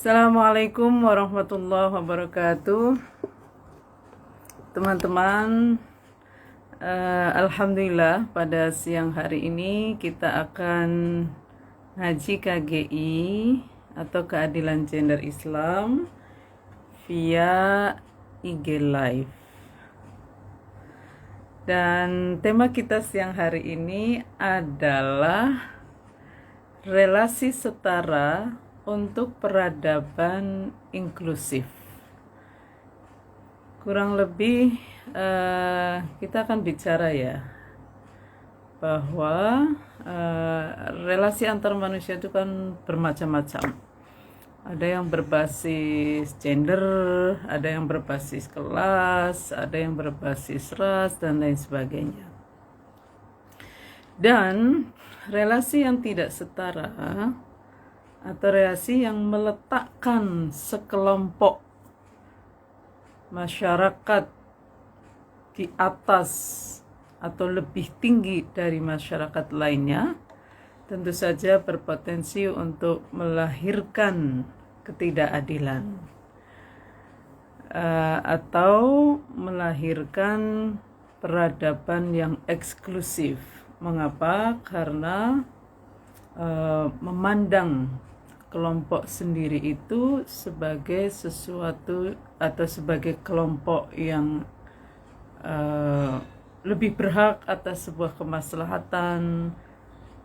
Assalamualaikum warahmatullahi wabarakatuh, teman-teman. Alhamdulillah pada siang hari ini kita akan ngaji KGI atau keadilan gender Islam via IG Live. Dan tema kita siang hari ini adalah relasi setara untuk peradaban inklusif. Kurang lebih kita akan bicara ya bahwa relasi antar manusia itu kan bermacam-macam. Ada yang berbasis gender, ada yang berbasis kelas, ada yang berbasis ras, dan lain sebagainya. Dan relasi yang tidak setara atau relasi yang meletakkan sekelompok masyarakat di atas atau lebih tinggi dari masyarakat lainnya tentu saja berpotensi untuk melahirkan ketidakadilan atau melahirkan peradaban yang eksklusif. Mengapa? Karena memandang kelompok sendiri itu sebagai sesuatu atau sebagai kelompok yang lebih berhak atas sebuah kemaslahatan,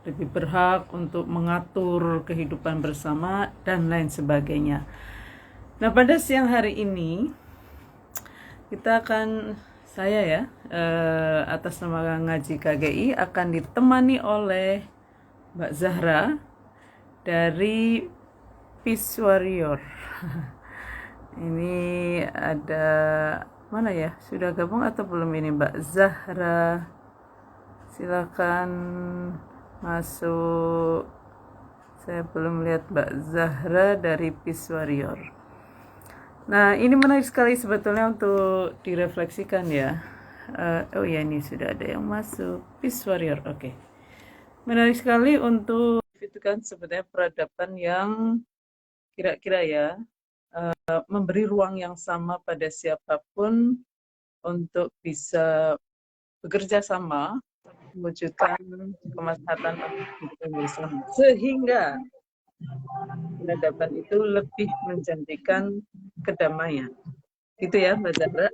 lebih berhak untuk mengatur kehidupan bersama, dan lain sebagainya. Nah, pada siang hari ini kita akan, saya ya, atas nama ngaji KGI akan ditemani oleh Mbak Zahra dari Peace Warrior. Ini ada mana ya? Sudah gabung atau belum ini Mbak Zahra? Silakan masuk. Saya belum lihat Mbak Zahra dari Peace Warrior. Nah, ini menarik sekali sebetulnya untuk direfleksikan ya. Oh ya, ini sudah ada yang masuk. Peace Warrior, oke. Menarik sekali untuk itu kan sebenarnya peradaban yang kira-kira ya memberi ruang yang sama pada siapapun untuk bisa bekerja sama mewujudkan kemaslahatan bersama, sehingga peradaban itu lebih menjanjikan kedamaian. Gitu ya Mbak Zahra.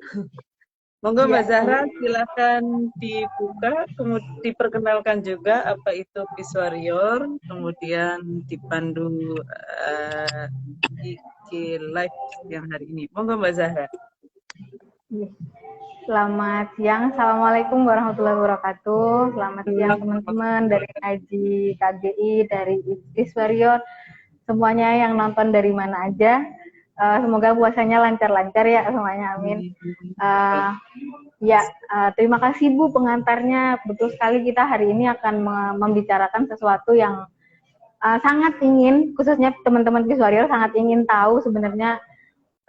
Monggo Mbak Zahra, silakan dibuka, kemudian diperkenalkan juga apa itu Peace Warrior, kemudian dipandu IG Live yang hari ini. Monggo Mbak Zahra. Selamat siang, Assalamualaikum warahmatullahi wabarakatuh. Selamat siang teman-teman dari ngaji KGI, dari Peace Warrior, semuanya yang nonton dari mana aja. Semoga puasanya lancar-lancar ya semuanya, amin. Terima kasih Bu pengantarnya. Betul sekali, kita hari ini akan membicarakan sesuatu yang sangat ingin, khususnya teman-teman Peace Warrior sangat ingin tahu sebenarnya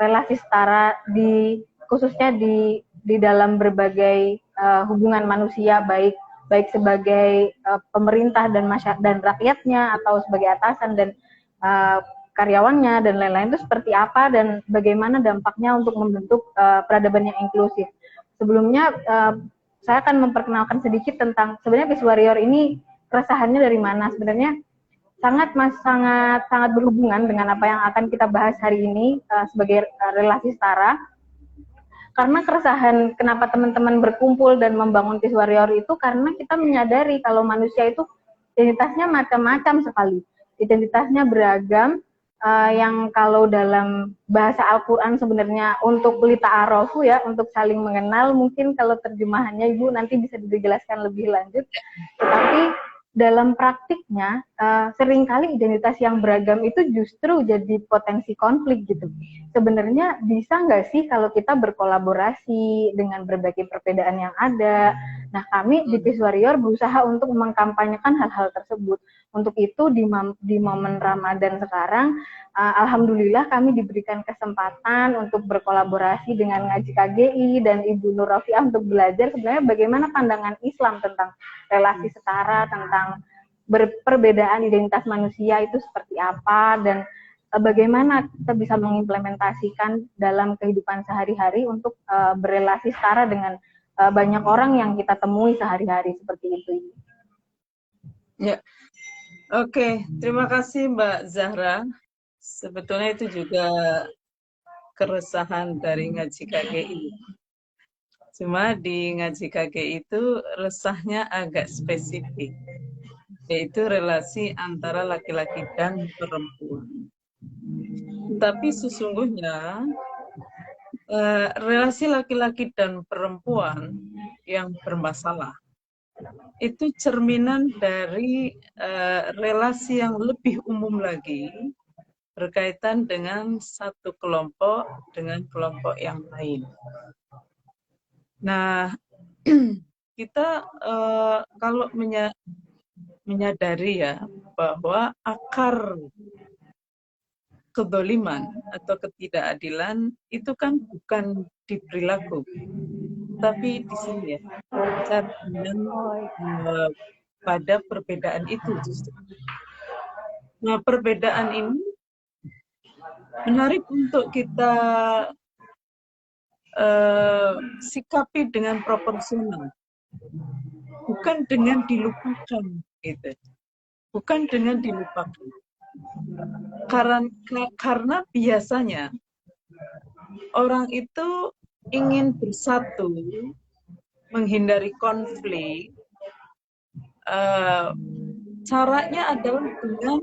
relasi setara khususnya di dalam berbagai hubungan manusia, baik sebagai pemerintah dan rakyatnya, atau sebagai atasan dan karyawannya dan lain-lain, itu seperti apa dan bagaimana dampaknya untuk membentuk peradaban yang inklusif. Sebelumnya saya akan memperkenalkan sedikit tentang sebenarnya Peace Warrior ini keresahannya dari mana. Sebenarnya sangat berhubungan dengan apa yang akan kita bahas hari ini sebagai relasi setara. Karena keresahan kenapa teman-teman berkumpul dan membangun Peace Warrior itu karena kita menyadari kalau manusia itu identitasnya macam-macam sekali, identitasnya beragam, yang kalau dalam bahasa Al-Quran sebenarnya untuk lita'arofu ya, untuk saling mengenal, mungkin kalau terjemahannya Ibu nanti bisa dijelaskan lebih lanjut, tetapi dalam praktiknya seringkali identitas yang beragam itu justru jadi potensi konflik gitu. Sebenarnya bisa nggak sih kalau kita berkolaborasi dengan berbagai perbedaan yang ada? Nah, kami di Peace Warrior berusaha untuk mengkampanyekan hal-hal tersebut. Untuk itu di momen Ramadan sekarang, alhamdulillah kami diberikan kesempatan untuk berkolaborasi dengan ngaji KGI dan Ibu Nur Rafiah untuk belajar sebenarnya bagaimana pandangan Islam tentang relasi setara, tentang perbedaan identitas manusia itu seperti apa, dan bagaimana kita bisa mengimplementasikan dalam kehidupan sehari-hari untuk berelasi setara dengan banyak orang yang kita temui sehari-hari seperti itu. Ya, oke. Terima kasih Mbak Zahra. Sebetulnya itu juga keresahan dari ngaji KGI. Cuma di ngaji KGI itu resahnya agak spesifik, yaitu relasi antara laki-laki dan perempuan. Tapi sesungguhnya relasi laki-laki dan perempuan yang bermasalah itu cerminan dari relasi yang lebih umum lagi berkaitan dengan satu kelompok dengan kelompok yang lain. Nah, kita kalau menyadari ya bahwa akar kedoliman atau ketidakadilan itu kan bukan di perilaku, tapi di sini ya, cerminan pada perbedaan itu justru. Nah, perbedaan ini menarik untuk kita sikapi dengan proporsional, bukan dengan dilupakan, gitu. Bukan dengan dilupakan. Karena biasanya orang itu ingin bersatu, menghindari konflik. Caranya adalah dengan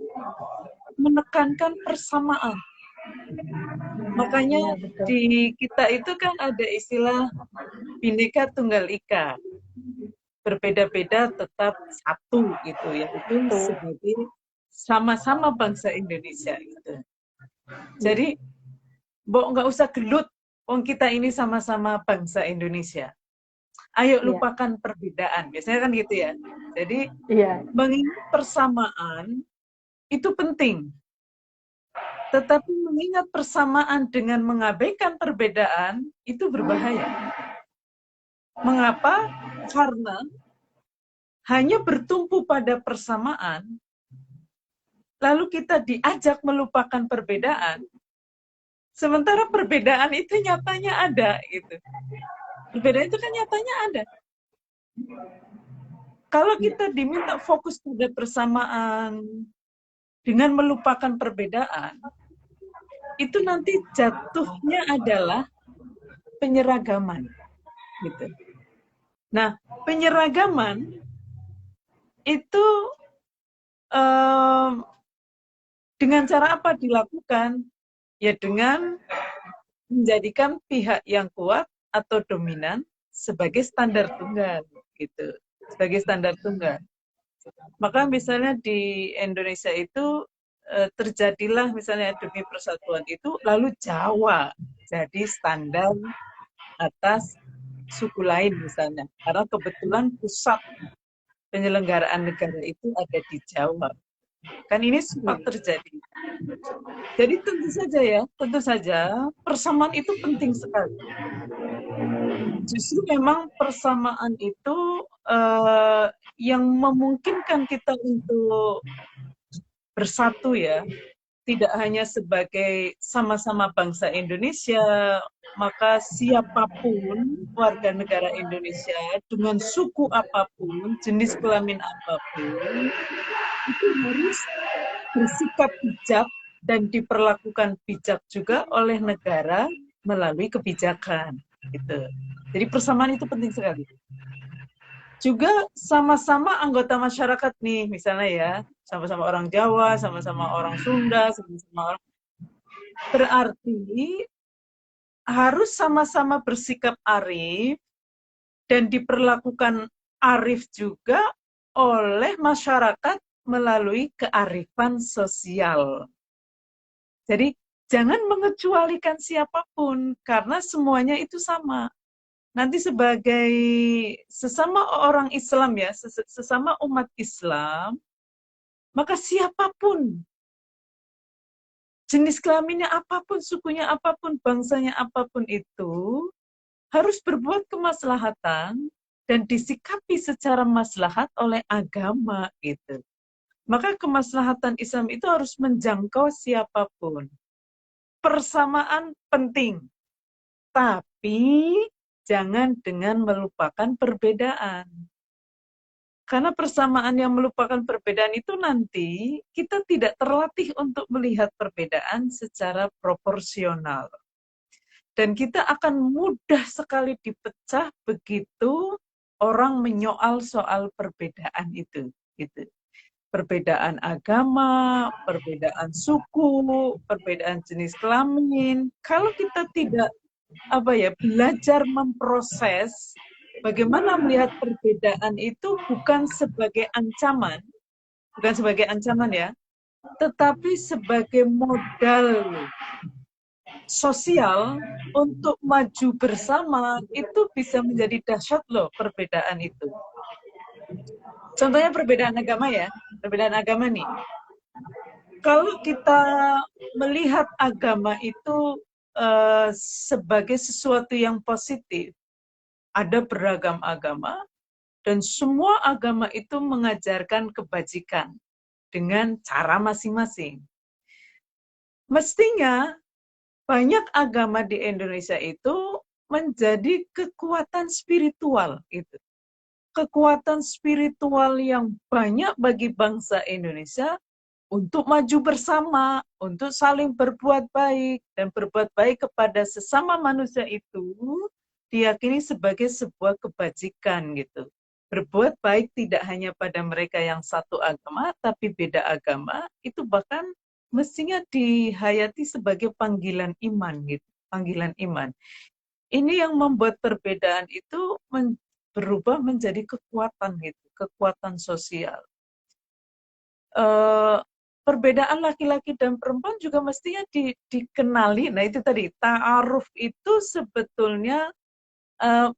menekankan persamaan. Makanya di kita itu kan ada istilah Bhinneka Tunggal Ika, berbeda-beda tetap satu gitu, yaitu sebagai sama-sama bangsa Indonesia gitu. Jadi nggak usah gelut, kita ini sama-sama bangsa Indonesia. Ayo lupakan perbedaan, biasanya kan gitu ya. Jadi mengingat persamaan itu penting. Tetapi mengingat persamaan dengan mengabaikan perbedaan itu berbahaya. Mengapa? Karena hanya bertumpu pada persamaan, lalu kita diajak melupakan perbedaan, sementara perbedaan itu nyatanya ada, gitu. Perbedaan itu kan nyatanya ada. Kalau kita diminta fokus pada persamaan dengan melupakan perbedaan, itu nanti jatuhnya adalah penyeragaman, gitu. Nah, penyeragaman itu dengan cara apa dilakukan? Ya dengan menjadikan pihak yang kuat atau dominan sebagai standar tunggal, gitu. Sebagai standar tunggal. Maka misalnya di Indonesia itu terjadilah misalnya demi persatuan itu, lalu Jawa jadi standar atas suku lain misalnya. Karena kebetulan pusat penyelenggaraan negara itu ada di Jawa. Kan ini sempat terjadi. Jadi tentu saja persamaan itu penting sekali. Justru memang persamaan itu yang memungkinkan kita untuk bersatu ya, tidak hanya sebagai sama-sama bangsa Indonesia, maka siapapun warga negara Indonesia dengan suku apapun, jenis kelamin apapun, itu harus bersikap bijak dan diperlakukan bijak juga oleh negara melalui kebijakan. Gitu. Jadi persamaan itu penting sekali. Juga sama-sama anggota masyarakat nih, misalnya ya, sama-sama orang Jawa, sama-sama orang Sunda, sama-sama orang, berarti harus sama-sama bersikap arif dan diperlakukan arif juga oleh masyarakat melalui kearifan sosial. Jadi jangan mengecualikan siapapun, karena semuanya itu sama. Nanti sebagai sesama orang Islam ya, sesama umat Islam, maka siapapun, jenis kelaminnya apapun, sukunya apapun, bangsanya apapun itu, harus berbuat kemaslahatan dan disikapi secara maslahat oleh agama gitu. Maka kemaslahatan Islam itu harus menjangkau siapapun. Persamaan penting, tapi jangan dengan melupakan perbedaan. Karena persamaan yang melupakan perbedaan itu nanti kita tidak terlatih untuk melihat perbedaan secara proporsional. Dan kita akan mudah sekali dipecah begitu orang menyoal soal perbedaan itu. Gitu. Perbedaan agama, perbedaan suku, perbedaan jenis kelamin. Kalau kita tidak belajar memproses bagaimana melihat perbedaan itu bukan sebagai ancaman, ya, tetapi sebagai modal sosial untuk maju bersama, itu bisa menjadi dahsyat loh perbedaan itu. Contohnya perbedaan agama ya, perbedaan agama nih. Kalau kita melihat agama itu sebagai sesuatu yang positif, ada beragam agama, dan semua agama itu mengajarkan kebajikan dengan cara masing-masing. Mestinya banyak agama di Indonesia itu menjadi kekuatan spiritual itu. Kekuatan spiritual yang banyak bagi bangsa Indonesia untuk maju bersama, untuk saling berbuat baik, dan berbuat baik kepada sesama manusia itu diyakini sebagai sebuah kebajikan gitu. Berbuat baik tidak hanya pada mereka yang satu agama, tapi beda agama, itu bahkan mestinya dihayati sebagai panggilan iman gitu, panggilan iman. Ini yang membuat perbedaan itu berubah menjadi kekuatan gitu, kekuatan sosial. Perbedaan laki-laki dan perempuan juga mestinya dikenali. Nah itu tadi, ta'aruf itu sebetulnya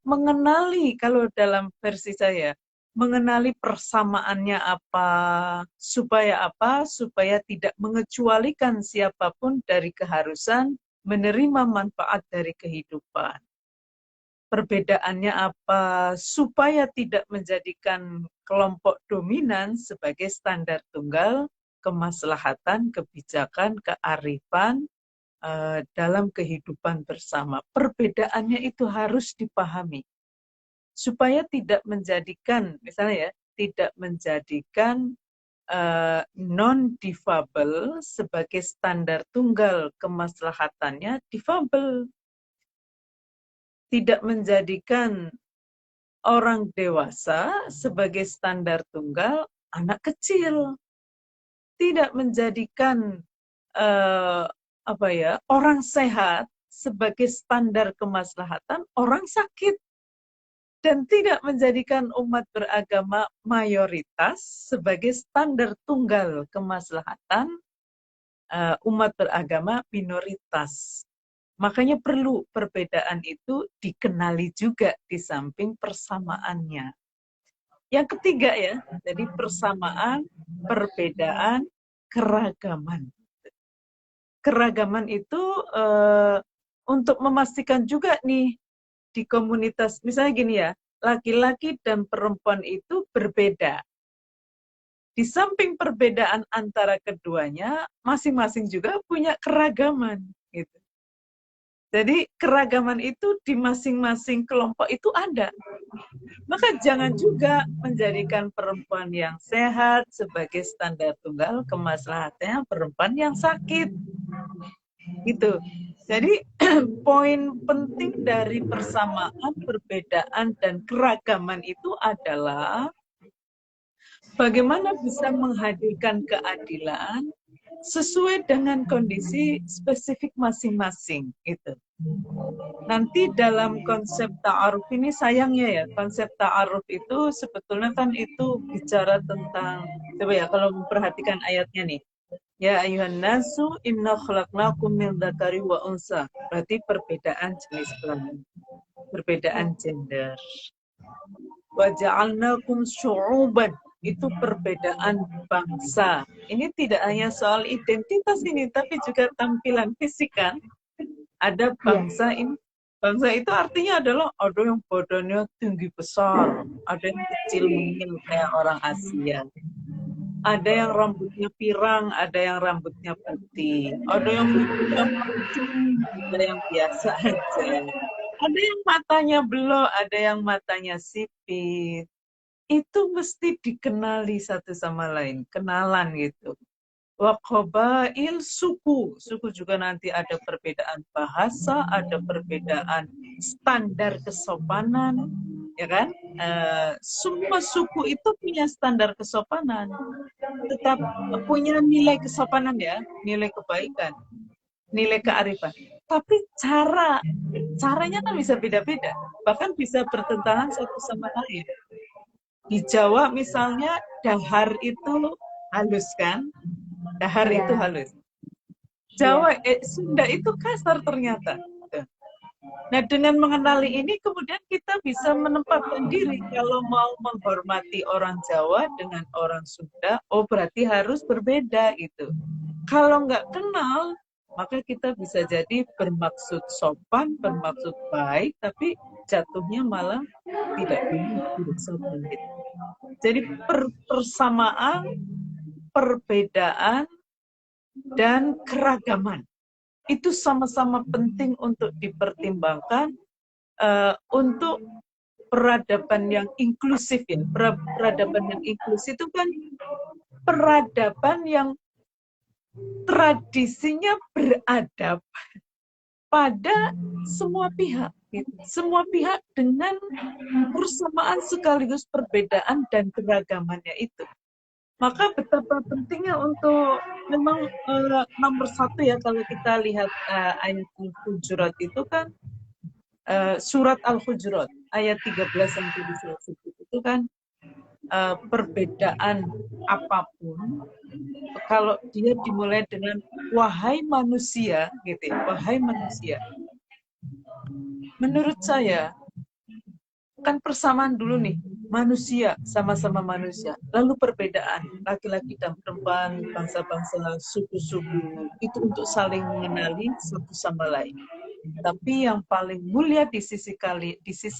mengenali, kalau dalam versi saya, mengenali persamaannya apa, supaya tidak mengecualikan siapapun dari keharusan menerima manfaat dari kehidupan. Perbedaannya apa, supaya tidak menjadikan kelompok dominan sebagai standar tunggal kemaslahatan, kebijakan, kearifan dalam kehidupan bersama. Perbedaannya itu harus dipahami. Supaya tidak menjadikan, misalnya ya, tidak menjadikan non-difabel sebagai standar tunggal kemaslahatannya difabel. Tidak menjadikan orang dewasa sebagai standar tunggal anak kecil. Tidak menjadikan orang sehat sebagai standar kemaslahatan orang sakit. Dan tidak menjadikan umat beragama mayoritas sebagai standar tunggal kemaslahatan umat beragama minoritas. Makanya perlu perbedaan itu dikenali juga di samping persamaannya. Yang ketiga ya, jadi persamaan, perbedaan, keragaman. Keragaman itu untuk memastikan juga nih di komunitas, misalnya gini ya, laki-laki dan perempuan itu berbeda. Di samping perbedaan antara keduanya, masing-masing juga punya keragaman. Gitu. Jadi keragaman itu di masing-masing kelompok itu ada. Maka jangan juga menjadikan perempuan yang sehat sebagai standar tunggal kemaslahatannya perempuan yang sakit. Gitu. Jadi poin penting dari persamaan, perbedaan, dan keragaman itu adalah bagaimana bisa menghadirkan keadilan sesuai dengan kondisi spesifik masing-masing. Gitu. Nanti dalam konsep ta'aruf ini sayangnya ya, konsep ta'aruf itu sebetulnya kan itu bicara tentang, coba ya kalau memperhatikan ayatnya nih, ya ayuhan nasu inna khalaqnakum min dzakari wa unsa. Berarti perbedaan jenis kelamin, perbedaan gender. Wa ja'alnakum syu'uban, itu perbedaan bangsa. Ini tidak hanya soal identitas ini, tapi juga tampilan fisik kan. Ada bangsa ini. Bangsa itu artinya adalah ada yang badannya tinggi besar, ada yang kecil mungkin kayak orang Asia. Ada yang rambutnya pirang, ada yang rambutnya putih, ada yang rambutnya mancung, ada yang biasa aja. Ada yang matanya belok, ada yang matanya sipit. Itu mesti dikenali satu sama lain, kenalan gitu. Waqabail suku. Suku juga nanti ada perbedaan bahasa, ada perbedaan standar kesopanan, ya kan? Semua suku itu punya standar kesopanan, tetap punya nilai kesopanan ya, nilai kebaikan, nilai kearifan. Tapi caranya kan bisa beda-beda, bahkan bisa bertentangan satu sama lain. Di Jawa misalnya dahar itu halus kan? Dahar itu halus. Jawa, Sunda itu kasar ternyata. Nah, dengan mengenali ini kemudian kita bisa menempatkan diri kalau mau menghormati orang Jawa dengan orang Sunda, oh berarti harus berbeda gitu. Kalau nggak kenal, maka kita bisa jadi bermaksud sopan, bermaksud baik, tapi jatuhnya malah tidak sopan gitu. Jadi persamaan, perbedaan, dan keragaman itu sama-sama penting untuk dipertimbangkan untuk peradaban yang inklusif ya. Peradaban yang inklusif itu kan peradaban yang tradisinya beradab pada semua pihak. Gitu. Semua pihak dengan persamaan sekaligus perbedaan dan keragamannya itu. Maka betapa pentingnya untuk memang nomor satu ya kalau kita lihat ayat Al-Hujurat itu kan surat Al-Hujurat ayat 13 sampai 21 itu kan perbedaan apapun kalau dia dimulai dengan wahai manusia gitu ya, wahai manusia. Menurut saya kan persamaan dulu nih, manusia, sama-sama manusia. Lalu perbedaan, laki-laki dan perempuan, bangsa-bangsa, suku-suku, itu untuk saling mengenali satu sama lain. Tapi yang paling mulia di sisi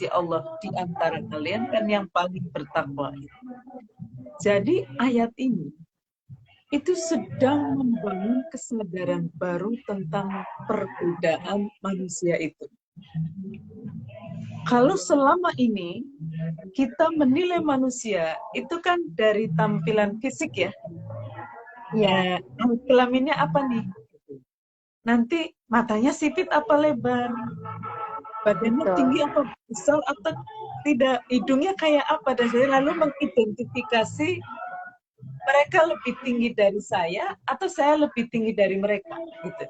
Allah di antara kalian kan yang paling bertakwa. Jadi ayat ini itu sedang membangun kesadaran baru tentang perbedaan manusia itu. Kalau selama ini kita menilai manusia itu kan dari tampilan fisik ya. Ya, kelaminnya apa nih? Nanti matanya sipit apa lebar? Badannya tinggi apa besar atau tidak? Hidungnya kayak apa? Dan saya lalu mengidentifikasi mereka lebih tinggi dari saya atau saya lebih tinggi dari mereka gitu.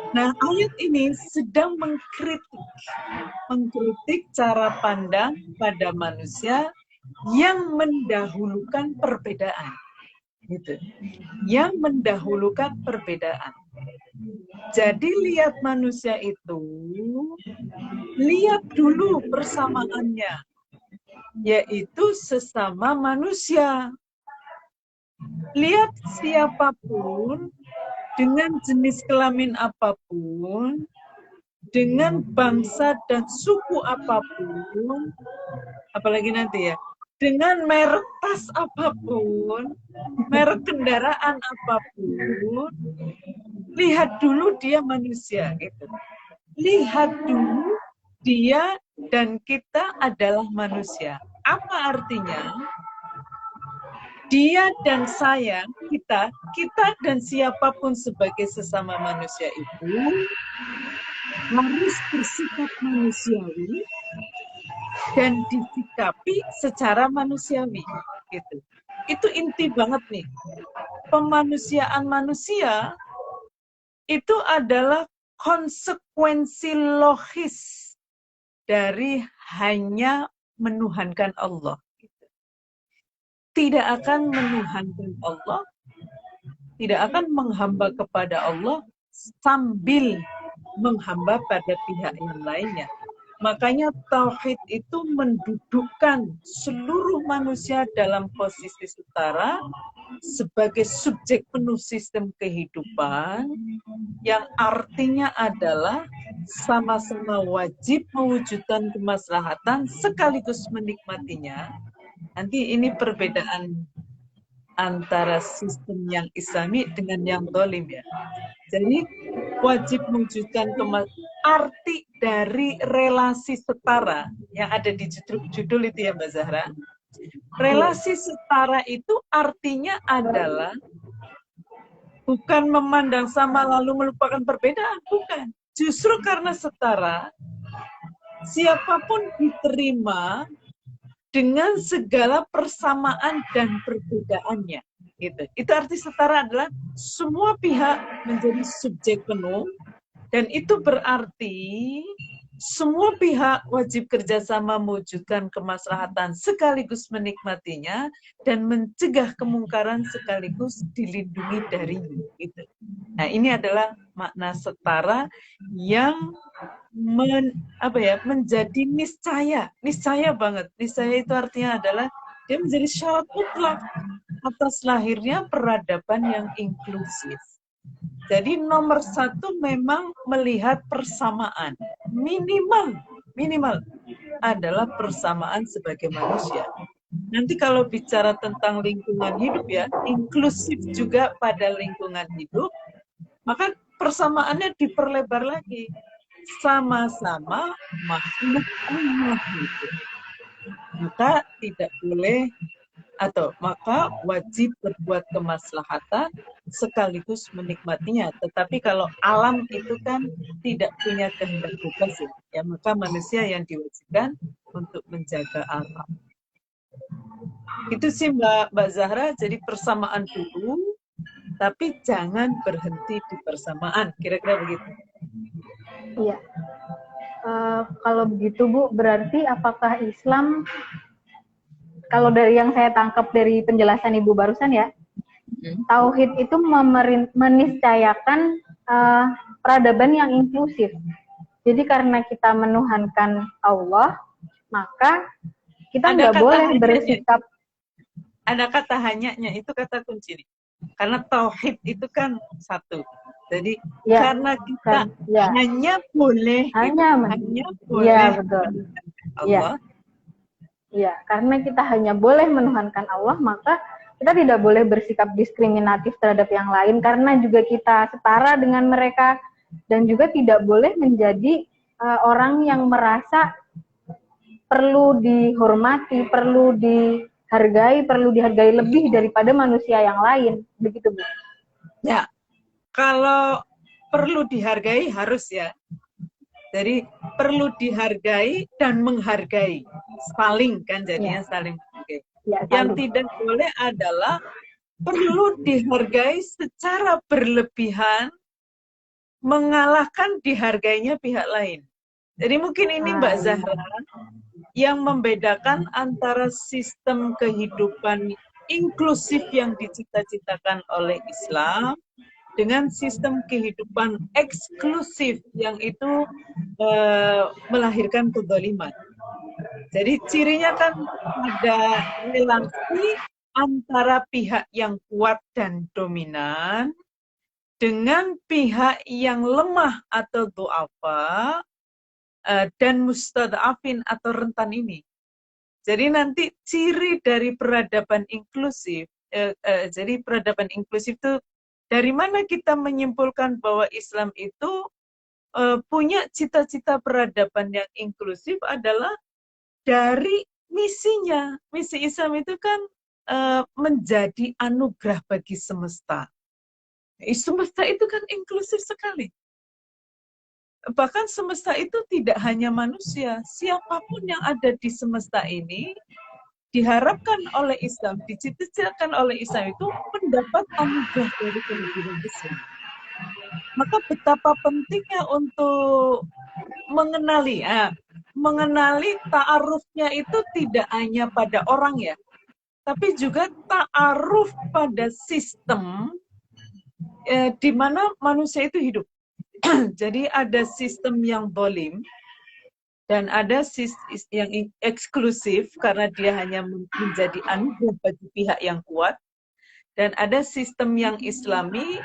Nah, ayat ini sedang mengkritik cara pandang pada manusia yang mendahulukan perbedaan. Gitu. Yang mendahulukan perbedaan. Jadi lihat manusia itu, lihat dulu persamaannya, yaitu sesama manusia. Lihat siapapun, dengan jenis kelamin apapun, dengan bangsa dan suku apapun, apalagi nanti ya, dengan merek tas apapun, merek kendaraan apapun, lihat dulu dia manusia. Gitu. Lihat dulu dia dan kita adalah manusia. Apa artinya? Dia dan saya, kita dan siapapun sebagai sesama manusia itu harus bersikap manusiawi dan disikapi secara manusiawi. Gitu. Itu inti banget nih. Pemanusiaan manusia itu adalah konsekuensi logis dari hanya menuhankan Allah. Tidak akan menuhankan Allah, tidak akan menghamba kepada Allah sambil menghamba pada pihak yang lainnya. Makanya tauhid itu mendudukkan seluruh manusia dalam posisi setara sebagai subjek penuh sistem kehidupan yang artinya adalah sama-sama wajib mewujudkan kemaslahatan sekaligus menikmatinya. Nanti ini perbedaan antara sistem yang Islami dengan yang dolim ya. Jadi wajib mewujudkan arti dari relasi setara yang ada di judul itu ya Mbak Zahra. Relasi setara itu artinya adalah bukan memandang sama lalu melupakan perbedaan, bukan. Justru karena setara, siapapun diterima dengan segala persamaan dan perbedaannya. Gitu. Itu arti setara adalah semua pihak menjadi subjek penuh, dan itu berarti semua pihak wajib kerjasama mewujudkan kemaslahatan sekaligus menikmatinya dan mencegah kemungkaran sekaligus dilindungi darinya. Gitu. Nah, ini adalah makna setara yang menjadi niscaya banget. Niscaya itu artinya adalah dia menjadi syarat mutlak atas lahirnya peradaban yang inklusif. Jadi nomor satu memang melihat persamaan. Minimal adalah persamaan sebagai manusia. Nanti kalau bicara tentang lingkungan hidup ya, inklusif juga pada lingkungan hidup, maka persamaannya diperlebar lagi. Sama-sama makhluk Allah itu. Maka tidak boleh maka wajib berbuat kemaslahatan sekaligus menikmatinya. Tetapi kalau alam itu kan tidak punya kehendak bebas ya, maka manusia yang diwajibkan untuk menjaga alam. Itu sih Mbak Zahra, jadi persamaan dulu, tapi jangan berhenti di persamaan, kira-kira begitu. Iya. Kalau begitu Bu, berarti apakah Islam, kalau dari yang saya tangkap dari penjelasan Ibu barusan ya, tauhid itu meniscayakan peradaban yang inklusif. Jadi karena kita menuhankan Allah, maka kita nggak boleh bersikap. Ada kata hanya-nya, itu kata kunci nih. Karena tauhid itu kan satu. Jadi ya, karena kita hanya boleh boleh betul. Allah. Ya, karena kita hanya boleh menuhankan Allah, maka kita tidak boleh bersikap diskriminatif terhadap yang lain karena juga kita setara dengan mereka, dan juga tidak boleh menjadi orang yang merasa perlu dihormati, perlu dihargai lebih daripada manusia yang lain, begitu Bu? Ya, kalau perlu dihargai harus ya. Jadi perlu dihargai dan menghargai, saling kan jadinya saling menghargai. Ya, yang tidak boleh adalah perlu dihargai secara berlebihan, mengalahkan dihargainya pihak lain. Jadi mungkin ini Mbak Zahra yang membedakan antara sistem kehidupan inklusif yang dicita-citakan oleh Islam dengan sistem kehidupan eksklusif yang itu melahirkan kezaliman. Jadi cirinya kan ada relasi antara pihak yang kuat dan dominan dengan pihak yang lemah atau du'afa dan mustad'afin atau rentan ini. Jadi nanti ciri dari peradaban inklusif, jadi peradaban inklusif itu dari mana kita menyimpulkan bahwa Islam itu punya cita-cita peradaban yang inklusif adalah dari misinya. Misi Islam itu kan menjadi anugerah bagi semesta. Semesta itu kan inklusif sekali. Bahkan semesta itu tidak hanya manusia, siapapun yang ada di semesta ini diharapkan oleh Islam, dicita-citakan oleh Islam itu mendapat anugerah dari kelebihan Islam. Maka betapa pentingnya untuk mengenali ta'arufnya itu tidak hanya pada orang ya, tapi juga ta'aruf pada sistem di mana manusia itu hidup. Jadi ada sistem yang zalim dan ada sistem yang eksklusif karena dia hanya menjadi anugerah bagi pihak yang kuat, dan ada sistem yang Islami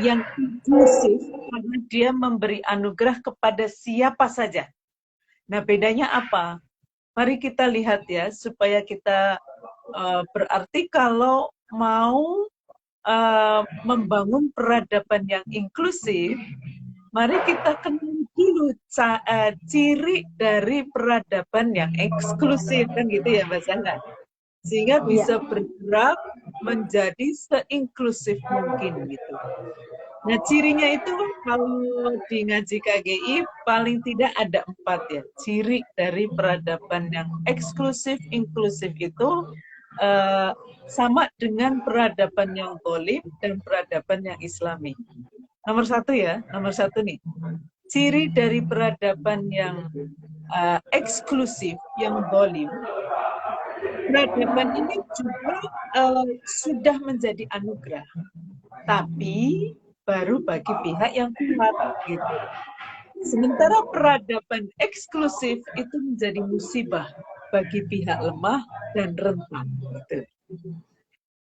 yang inklusif karena dia memberi anugerah kepada siapa saja. Nah, bedanya apa? Mari kita lihat ya, supaya kita berarti kalau mau membangun peradaban yang inklusif, mari kita kenal dulu ciri dari peradaban yang eksklusif, kan gitu ya Mbak Zahra. Sehingga bisa bergerak menjadi seinklusif mungkin gitu. Nah, cirinya itu kalau di ngaji KGI paling tidak ada 4 ya. Ciri dari peradaban yang eksklusif, inklusif itu sama dengan peradaban yang zalim dan peradaban yang islami. Nomor 1 ya, nomor 1 nih. Ciri dari peradaban yang eksklusif, yang zalim, peradaban ini juga sudah menjadi anugerah. Tapi baru bagi pihak yang kuat gitu. Sementara peradaban eksklusif itu menjadi musibah bagi pihak lemah dan rentan gitu.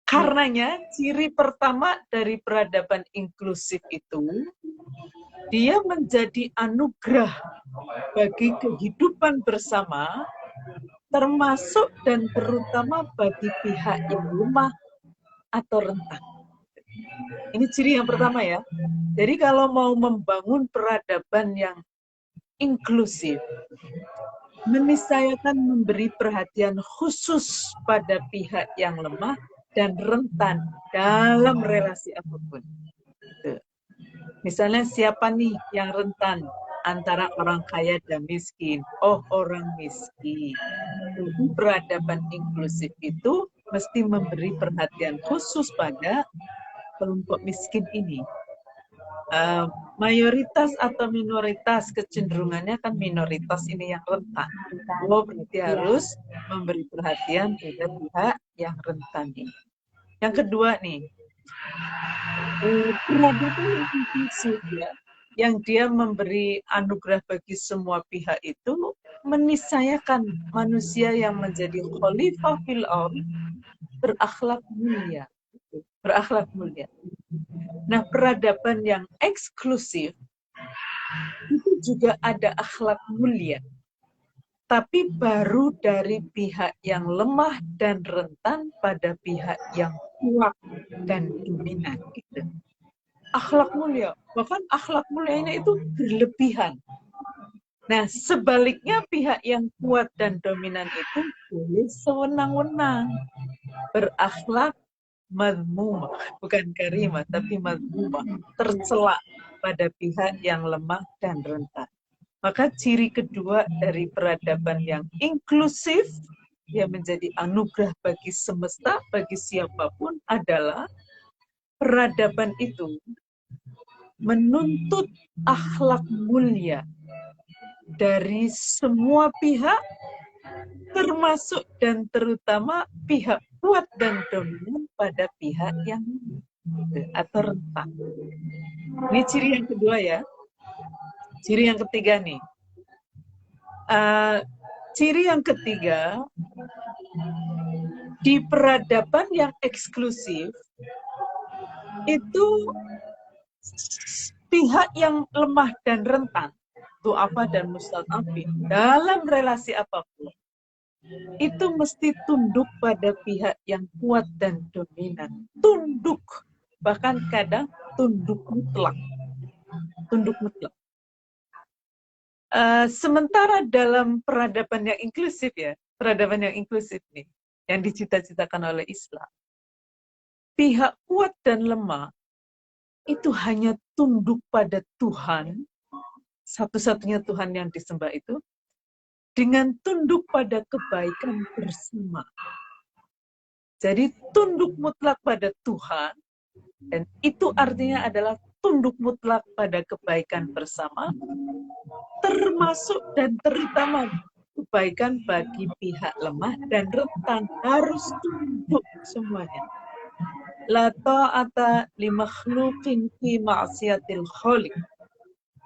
Karenanya ciri pertama dari peradaban inklusif itu dia menjadi anugerah bagi kehidupan bersama, termasuk dan terutama bagi pihak yang lemah atau rentan. Ini ciri yang pertama ya. Jadi kalau mau membangun peradaban yang inklusif, meniscayakan memberi perhatian khusus pada pihak yang lemah dan rentan dalam relasi apapun. Misalnya siapa nih yang rentan antara orang kaya dan miskin? Oh, orang miskin. Jadi peradaban inklusif itu mesti memberi perhatian khusus pada kelompok miskin ini. Mayoritas atau minoritas, kecenderungannya kan minoritas ini yang rentan. Oh, berarti harus memberi perhatian pada pihak yang rentan ini. Yang kedua nih, peradaban yang inklusif ya, yang dia memberi anugerah bagi semua pihak itu meniscayakan manusia yang menjadi khalifah fil ardh berakhlak mulia. Berakhlak mulia. Nah, peradaban yang eksklusif itu juga ada akhlak mulia. Tapi baru dari pihak yang lemah dan rentan pada pihak yang kuat dan dominan. Gitu. Akhlak mulia. Bahkan akhlak mulianya itu berlebihan. Nah, sebaliknya pihak yang kuat dan dominan itu boleh sewenang-wenang. Berakhlak madmumah, bukan karimah, tapi madmumah, tercela pada pihak yang lemah dan rentan. Maka ciri kedua dari peradaban yang inklusif, yang menjadi anugerah bagi semesta, bagi siapapun, adalah peradaban itu menuntut akhlak mulia dari semua pihak, termasuk dan terutama pihak kuat dan dominan pada pihak yang atau rentan. Ini ciri yang kedua ya. Ciri yang ketiga nih. Ciri yang ketiga, di peradaban yang eksklusif, itu pihak yang lemah dan rentan, du'afa dan mustad'afin, dalam relasi apapun, itu mesti tunduk pada pihak yang kuat dan dominan. Tunduk, bahkan kadang tunduk mutlak. Tunduk mutlak. Sementara dalam peradaban yang inklusif ya, peradaban yang inklusif nih, yang dicita-citakan oleh Islam, pihak kuat dan lemah itu hanya tunduk pada Tuhan, satu-satunya Tuhan yang disembah itu, dengan tunduk pada kebaikan bersama. Jadi tunduk mutlak pada Tuhan, dan itu artinya adalah tunduk mutlak pada kebaikan bersama, termasuk dan terutama kebaikan bagi pihak lemah dan rentan, harus tunduk semuanya. La ta'ata li makhluqin fi ma'siyatil khaliq.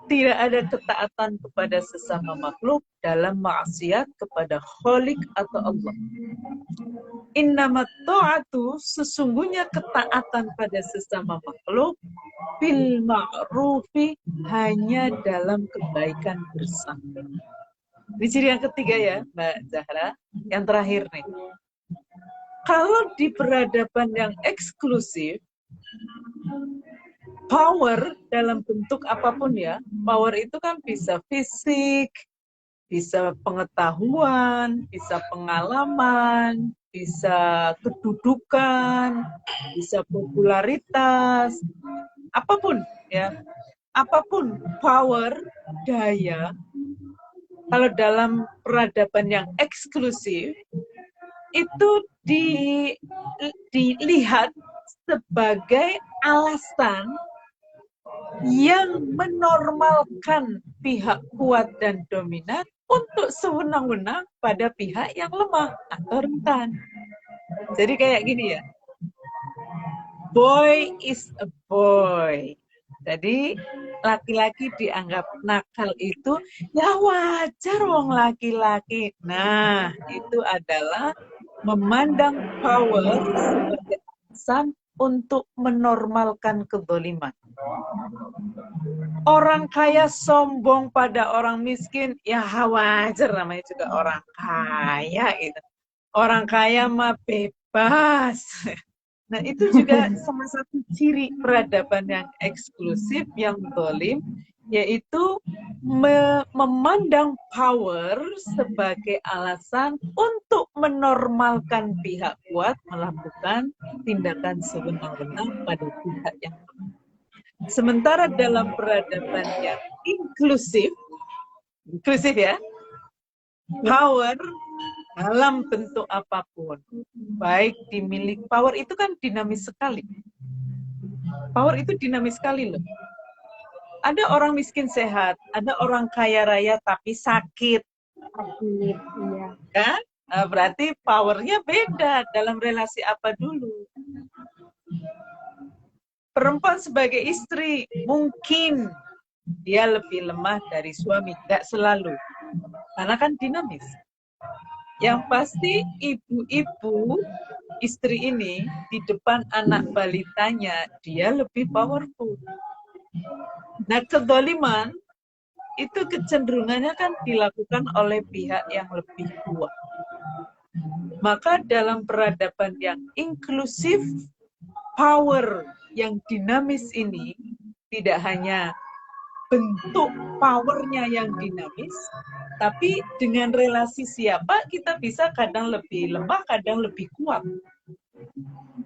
Tidak ada ketaatan kepada sesama makhluk dalam maksiat kepada Khalik atau Allah. Innamat ta'atu, sesungguhnya ketaatan pada sesama makhluk, bil ma'rufi, hanya dalam kebaikan bersama. Ini ciri yang ketiga ya, Mbak Zahra. Yang terakhir nih. Kalau di peradaban yang eksklusif, power dalam bentuk apapun ya, power itu kan bisa fisik, bisa pengetahuan, bisa pengalaman, bisa kedudukan, bisa popularitas, apapun ya, apapun power, daya, kalau dalam peradaban yang eksklusif, itu dilihat sebagai alasan yang menormalkan pihak kuat dan dominan untuk sewenang-wenang pada pihak yang lemah atau rentan. Jadi kayak gini ya, boy is a boy. Jadi laki-laki dianggap nakal itu ya wajar wong laki-laki. Nah, itu adalah memandang power sebagai alasan untuk menormalkan kezaliman. Orang kaya sombong pada orang miskin, ya wajar, namanya juga orang kaya gitu. Orang kaya mah bebas. Nah, itu juga salah satu ciri peradaban yang eksklusif, yang zalim, yaitu memandang power sebagai alasan untuk menormalkan pihak kuat melakukan tindakan sewenang-wenang pada pihak yang lemah. Sementara dalam peradaban yang inklusif ya, power dalam bentuk apapun, baik dimiliki, power itu kan dinamis sekali. Power itu dinamis sekali loh. Ada orang miskin sehat, ada orang kaya raya tapi sakit. Sakit, iya. Kan? Nah, berarti powernya beda dalam relasi apa dulu. Perempuan sebagai istri, mungkin dia lebih lemah dari suami, tidak selalu. Karena kan dinamis. Yang pasti ibu-ibu istri ini di depan anak balitanya dia lebih powerful. Nah, kezaliman itu kecenderungannya kan dilakukan oleh pihak yang lebih kuat. Maka dalam peradaban yang inklusif, power yang dinamis ini tidak hanya bentuk powernya yang dinamis, tapi dengan relasi siapa kita bisa kadang lebih lemah, kadang lebih kuat.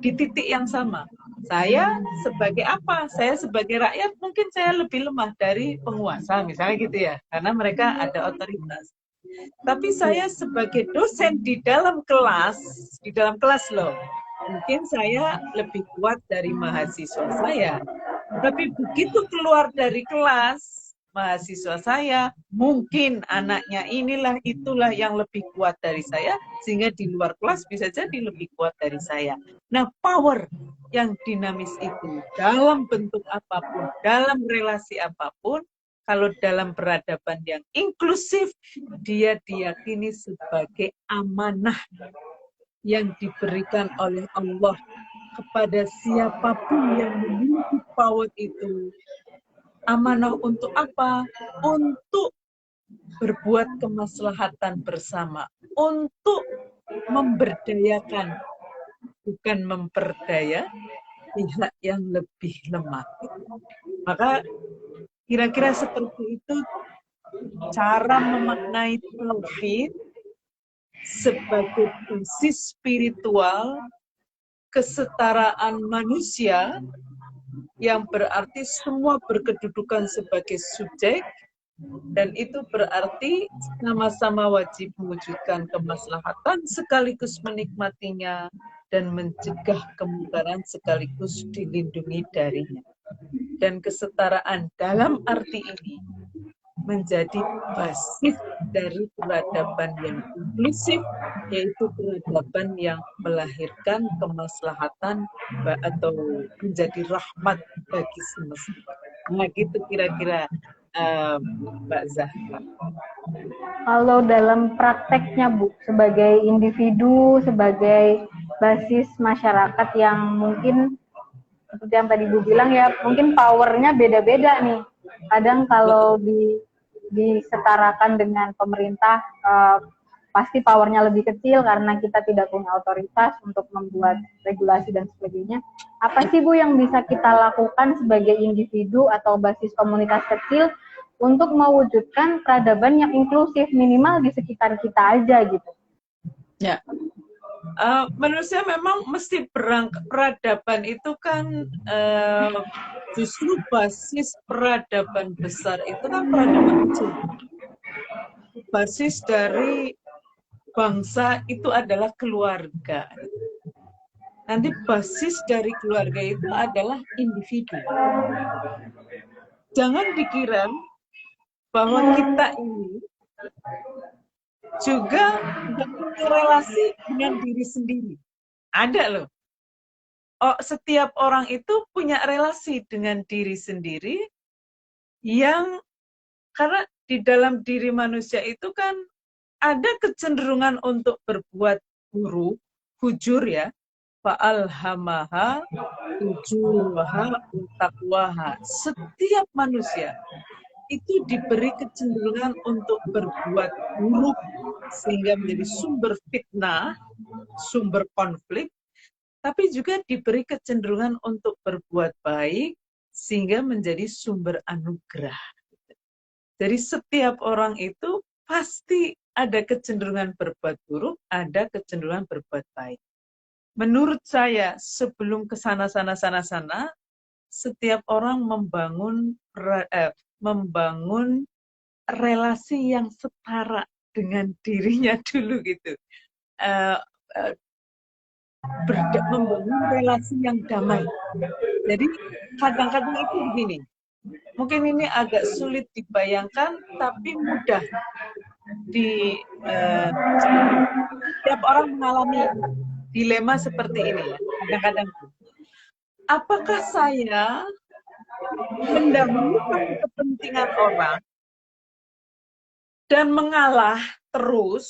Di titik yang sama. Saya sebagai apa? Saya sebagai rakyat mungkin saya lebih lemah dari penguasa, misalnya gitu ya, karena mereka ada otoritas. Tapi saya sebagai dosen di dalam kelas loh, mungkin saya lebih kuat dari mahasiswa saya. Tapi begitu keluar dari kelas, mahasiswa saya, mungkin anaknya inilah, itulah yang lebih kuat dari saya, sehingga di luar kelas bisa jadi lebih kuat dari saya. Nah, power yang dinamis itu, dalam bentuk apapun, dalam relasi apapun, kalau dalam peradaban yang inklusif, dia diyakini sebagai amanah yang diberikan oleh Allah kepada siapapun yang memiliki power itu. Amanah untuk apa? Untuk berbuat kemaslahatan bersama, untuk memberdayakan, bukan memperdaya pihak yang lebih lemah. Maka kira-kira seperti itu cara memaknai tauhid sebagai basis spiritual kesetaraan manusia, yang berarti semua berkedudukan sebagai subjek, dan itu berarti sama-sama wajib mewujudkan kemaslahatan sekaligus menikmatinya dan mencegah kemungkaran sekaligus dilindungi darinya. Dan kesetaraan dalam arti ini menjadi basis dari peradaban yang inklusif, yaitu peradaban yang melahirkan kemaslahatan atau menjadi rahmat bagi semesta. Nah, gitu kira-kira Mbak Zahra. Kalau dalam prakteknya Bu, sebagai individu, sebagai basis masyarakat yang mungkin seperti yang tadi Bu bilang ya, mungkin powernya beda-beda nih. Kadang kalau disetarakan dengan pemerintah, pasti powernya lebih kecil karena kita tidak punya otoritas untuk membuat regulasi dan sebagainya. Apa sih Bu yang bisa kita lakukan sebagai individu atau basis komunitas kecil untuk mewujudkan peradaban yang inklusif minimal di sekitar kita aja gitu? Ya, menurut saya memang mesti peradaban itu kan justru basis peradaban besar itu kan peradaban kecil. Basis dari bangsa itu adalah keluarga. Nanti basis dari keluarga itu adalah individu. Jangan dikira bahwa kita ini juga punya relasi dengan diri sendiri. Ada loh. Oh, setiap orang itu punya relasi dengan diri sendiri yang karena di dalam diri manusia itu kan ada kecenderungan untuk berbuat buruk, fujur ya, fa'alhamaha fujuraha taqwaha. Setiap manusia itu diberi kecenderungan untuk berbuat buruk sehingga menjadi sumber fitnah, sumber konflik, tapi juga diberi kecenderungan untuk berbuat baik sehingga menjadi sumber anugerah. Jadi setiap orang itu pasti ada kecenderungan berbuat buruk, ada kecenderungan berbuat baik. Menurut saya, sebelum ke sana, setiap orang membangun relasi yang setara dengan dirinya dulu gitu. Membangun relasi yang damai. Jadi kadang-kadang itu begini, mungkin ini agak sulit dibayangkan, tapi mudah setiap orang mengalami dilema seperti ini ya, kadang-kadang. Apakah saya mendahulukan kepentingan orang dan mengalah terus,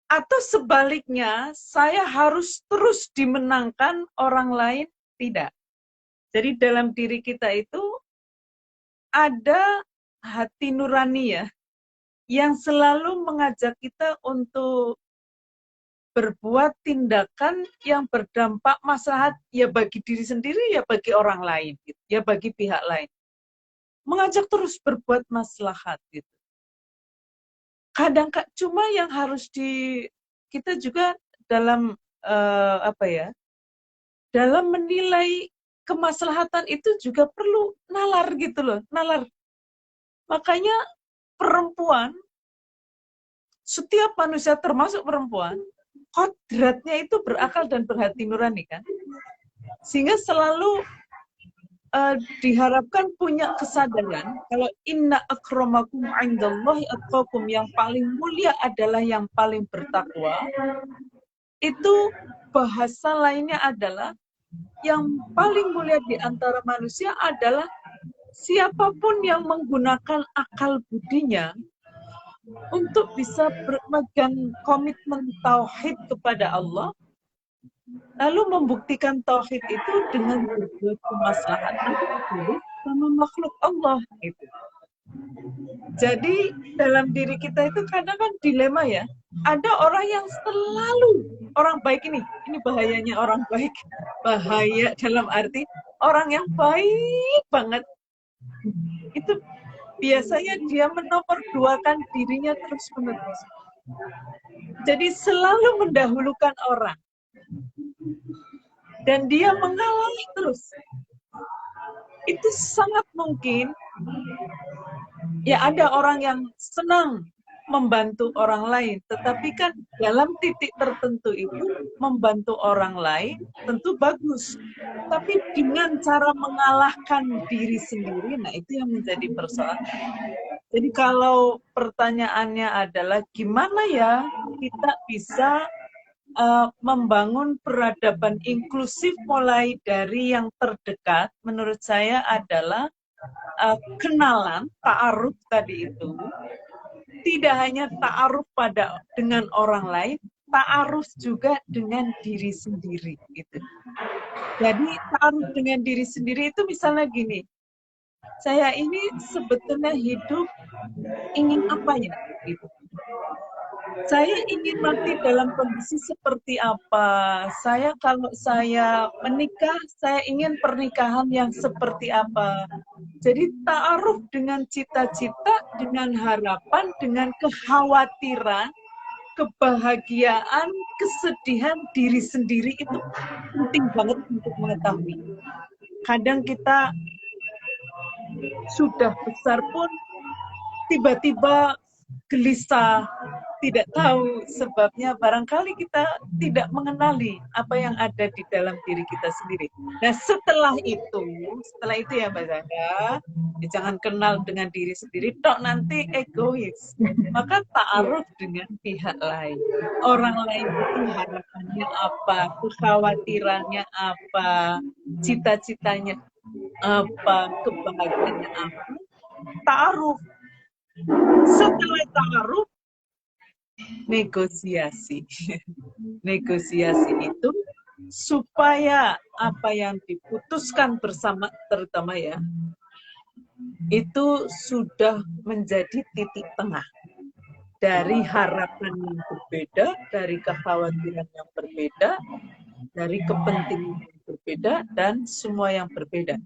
atau sebaliknya saya harus terus dimenangkan orang lain? Tidak. Jadi dalam diri kita itu ada hati nurani ya, yang selalu mengajak kita untuk berbuat tindakan yang berdampak maslahat ya bagi diri sendiri, ya bagi orang lain, gitu. Ya bagi pihak lain. Mengajak terus berbuat maslahat gitu. Kadang cuma yang harus kita juga dalam dalam menilai kemaslahatan itu juga perlu nalar gitu loh, nalar. Makanya perempuan, setiap manusia termasuk perempuan, kodratnya itu berakal dan berhati nurani kan. Sehingga selalu diharapkan punya kesadaran kalau inna akramakum indallahi atqakum, yang paling mulia adalah yang paling bertakwa. Itu bahasa lainnya adalah yang paling mulia di antara manusia adalah siapapun yang menggunakan akal budinya untuk bisa berpegang komitmen tauhid kepada Allah, lalu membuktikan tauhid itu dengan berbuat kemaslahatan sama makhluk Allah itu. Jadi dalam diri kita itu kadang kan dilema ya. Ada orang yang selalu orang baik ini bahayanya orang baik. Bahaya dalam arti orang yang baik banget. Itu biasanya dia menomorduakan dirinya terus-menerus. Jadi selalu mendahulukan orang. Dan dia mengalah terus. Itu sangat mungkin ya ada orang yang senang membantu orang lain, tetapi kan dalam titik tertentu itu membantu orang lain tentu bagus, tapi dengan cara mengalahkan diri sendiri, nah itu yang menjadi persoalan. Jadi kalau pertanyaannya adalah gimana ya kita bisa membangun peradaban inklusif mulai dari yang terdekat, menurut saya adalah kenalan, ta'aruf tadi itu, tidak hanya ta'aruf dengan orang lain, ta'aruf juga dengan diri sendiri. Gitu. Jadi ta'aruf dengan diri sendiri itu misalnya gini, saya ini sebetulnya hidup ingin apa ya? Gitu. Saya ingin mati dalam kondisi seperti apa? Kalau saya menikah, saya ingin pernikahan yang seperti apa? Jadi ta'aruf dengan cita-cita, dengan harapan, dengan kekhawatiran, kebahagiaan, kesedihan diri sendiri itu penting banget untuk mengetahui. Kadang kita sudah besar pun tiba-tiba gelisah, tidak tahu sebabnya, barangkali kita tidak mengenali apa yang ada di dalam diri kita sendiri. Nah, setelah itu ya Mbak Zanda, ya jangan kenal dengan diri sendiri, tok nanti egois. Maka ta'aruf dengan pihak lain. Orang lain itu harapannya apa, kekhawatirannya apa, cita-citanya apa, kebahagiaannya apa, ta'aruf. Setelah ta'aruf, negosiasi. Negosiasi itu supaya apa yang diputuskan bersama, terutama ya, itu sudah menjadi titik tengah dari harapan yang berbeda, dari kekhawatiran yang berbeda, dari kepentingan yang berbeda, dan semua yang berbeda.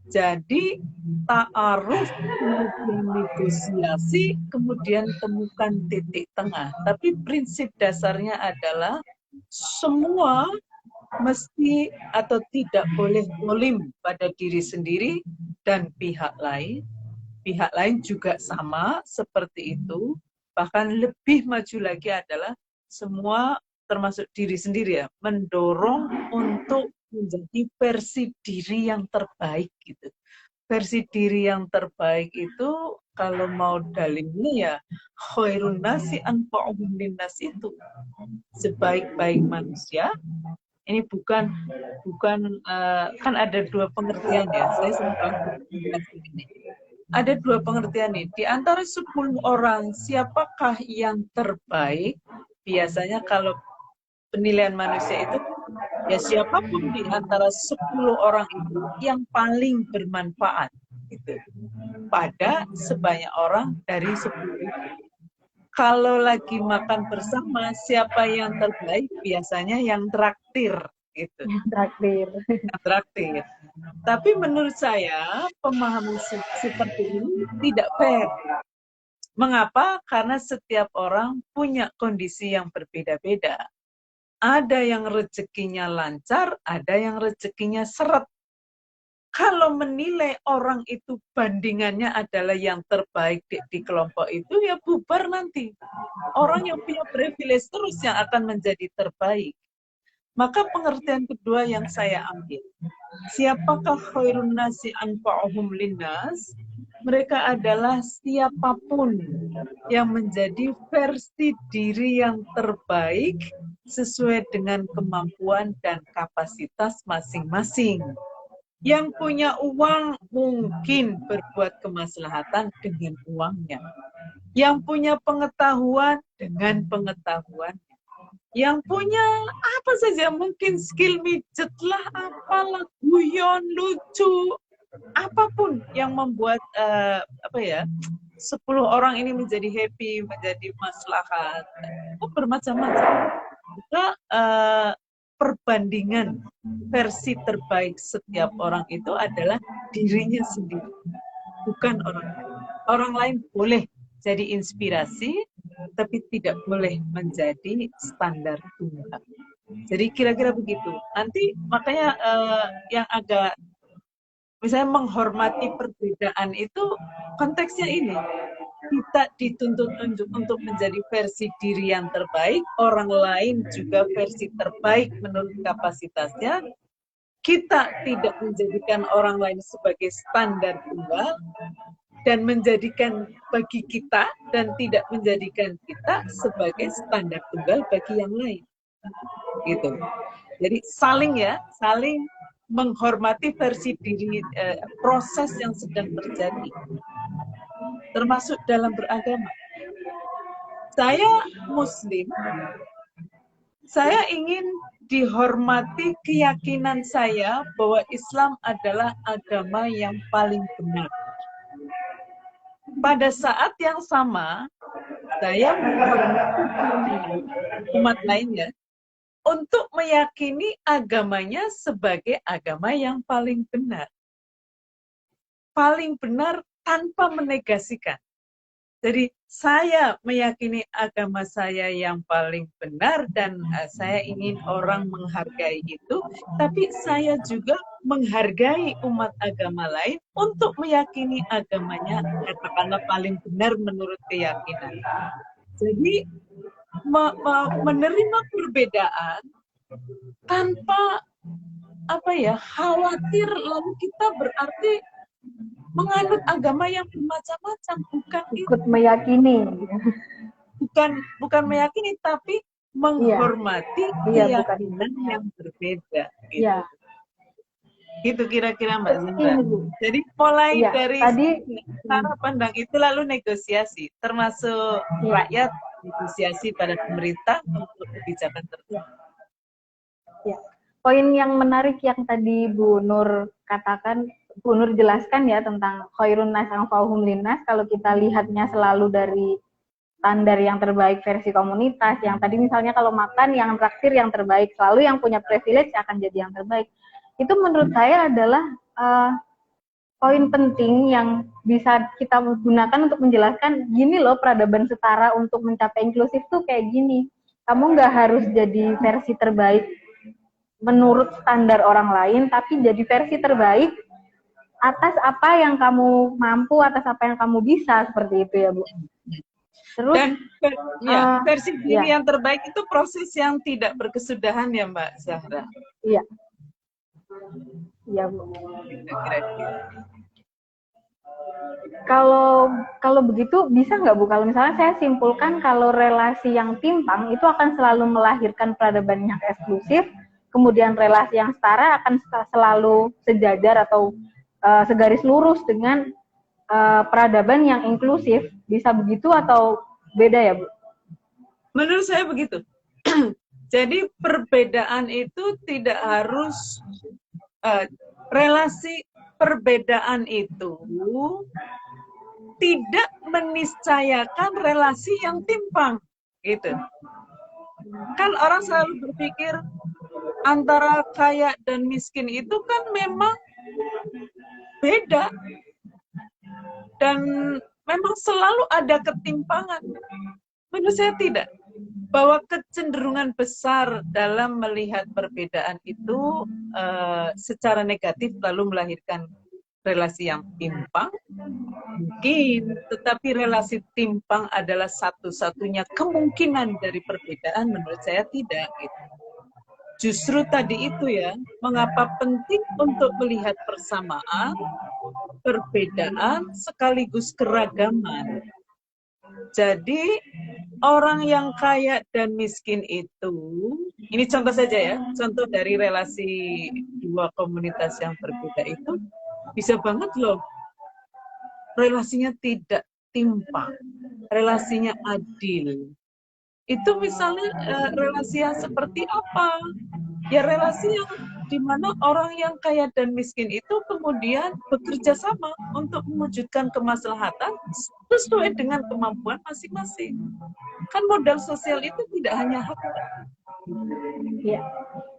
Jadi ta'aruf, kemudian negosiasi, kemudian temukan titik tengah. Tapi prinsip dasarnya adalah semua mesti atau tidak boleh zalim pada diri sendiri dan pihak lain. Pihak lain juga sama seperti itu. Bahkan lebih maju lagi adalah semua termasuk diri sendiri ya, mendorong untuk menjadi versi diri yang terbaik gitu. Versi diri yang terbaik itu kalau mau dalilnya ya khairun nasi anfa'uhum linnas, itu sebaik-baik manusia. Ini bukan kan ada dua pengertian ya. Saya sempat ini. Ada dua pengertian nih. Di antara 10 orang, siapakah yang terbaik? Biasanya kalau penilaian manusia itu, ya siapapun di antara 10 orang itu yang paling bermanfaat gitu, pada sebanyak orang dari 10 itu. Kalau lagi makan bersama, siapa yang terbaik? Biasanya yang traktir gitu. Traktir. Tapi menurut saya pemahaman seperti ini tidak fair. Mengapa? Karena setiap orang punya kondisi yang berbeda-beda. Ada yang rezekinya lancar, ada yang rezekinya seret. Kalau menilai orang itu bandingannya adalah yang terbaik di kelompok itu, ya bubar nanti. Orang yang punya privilege terus yang akan menjadi terbaik. Maka pengertian kedua yang saya ambil, siapakah khairun nasi anfa'uhum linnas? Mereka adalah siapapun yang menjadi versi diri yang terbaik sesuai dengan kemampuan dan kapasitas masing-masing. Yang punya uang mungkin berbuat kemaslahatan dengan uangnya. Yang punya pengetahuan dengan pengetahuan. Yang punya apa saja, mungkin skill midget lah, apalah, guyon, lucu, apapun yang membuat 10 orang ini menjadi happy, menjadi maslahat, itu bermacam-macam. Maka perbandingan versi terbaik setiap orang itu adalah dirinya sendiri, bukan orang lain. Orang lain boleh jadi inspirasi, tapi tidak boleh menjadi standar tunggal. Jadi kira-kira begitu. Nanti makanya yang agak misalnya menghormati perbedaan itu konteksnya ini. Kita dituntut untuk menjadi versi diri yang terbaik, orang lain juga versi terbaik menurut kapasitasnya. Kita tidak menjadikan orang lain sebagai standar tunggal, dan menjadikan bagi kita dan tidak menjadikan kita sebagai standar tunggal bagi yang lain. Gitu. Jadi saling menghormati versi diri, proses yang sedang terjadi. Termasuk dalam beragama. Saya Muslim, saya ingin dihormati keyakinan saya bahwa Islam adalah agama yang paling benar. Pada saat yang sama, saya menghormati umat lainnya untuk meyakini agamanya sebagai agama yang paling benar. Paling benar tanpa menegasikan. Jadi saya meyakini agama saya yang paling benar dan saya ingin orang menghargai itu, tapi saya juga menghargai umat agama lain untuk meyakini agamanya katakanlah paling benar menurut keyakinan. Jadi menerima perbedaan tanpa khawatir lalu kita berarti menganut agama yang bermacam-macam, bukan ikut meyakini. Bukan meyakini, tapi menghormati keyakinan yang berbeda. Gitu. Iya. Gitu kira-kira Mbak Zindra. Jadi mulai dari cara pandang itu lalu negosiasi, termasuk rakyat negosiasi pada pemerintah untuk kebijakan tertentu. Ya. Poin yang menarik yang tadi Bu Nur katakan, Bu Nur jelaskan ya tentang khairun nas anfa'uhum linnas. Kalau kita lihatnya selalu dari standar yang terbaik versi komunitas, yang tadi misalnya kalau makan yang traktir yang terbaik, selalu yang punya privilege akan jadi yang terbaik. Itu menurut saya adalah poin penting yang bisa kita gunakan untuk menjelaskan gini loh, peradaban setara untuk mencapai inklusif tuh kayak gini. Kamu nggak harus jadi versi terbaik menurut standar orang lain, tapi jadi versi terbaik atas apa yang kamu mampu, atas apa yang kamu bisa, seperti itu ya Bu. Terus dan versi diri yang terbaik itu proses yang tidak berkesudahan ya Mbak Zahra. Iya. Iya Bu. Kalau begitu bisa nggak Bu? Kalau misalnya saya simpulkan kalau relasi yang timpang itu akan selalu melahirkan peradaban yang eksklusif, kemudian relasi yang setara akan selalu sejajar atau segaris lurus dengan peradaban yang inklusif. Bisa begitu atau beda ya Bu? Menurut saya begitu. Jadi perbedaan itu tidak harus relasi perbedaan itu tidak meniscayakan relasi yang timpang, gitu. Kan orang selalu berpikir antara kaya dan miskin itu kan memang beda dan memang selalu ada ketimpangan. Menurut saya tidak. Bahwa kecenderungan besar dalam melihat perbedaan itu secara negatif lalu melahirkan relasi yang timpang, mungkin, tetapi relasi timpang adalah satu-satunya kemungkinan dari perbedaan, menurut saya tidak. Gitu. Justru tadi itu ya, mengapa penting untuk melihat persamaan, perbedaan, sekaligus keragaman. Jadi orang yang kaya dan miskin itu, ini contoh saja ya, contoh dari relasi dua komunitas yang berbeda itu, bisa banget loh relasinya tidak timpang, relasinya adil. Itu misalnya relasi yang seperti apa? Ya relasi yang dimana orang yang kaya dan miskin itu kemudian bekerja sama untuk mewujudkan kemaslahatan sesuai dengan kemampuan masing-masing. Kan modal sosial itu tidak hanya harta. Ya.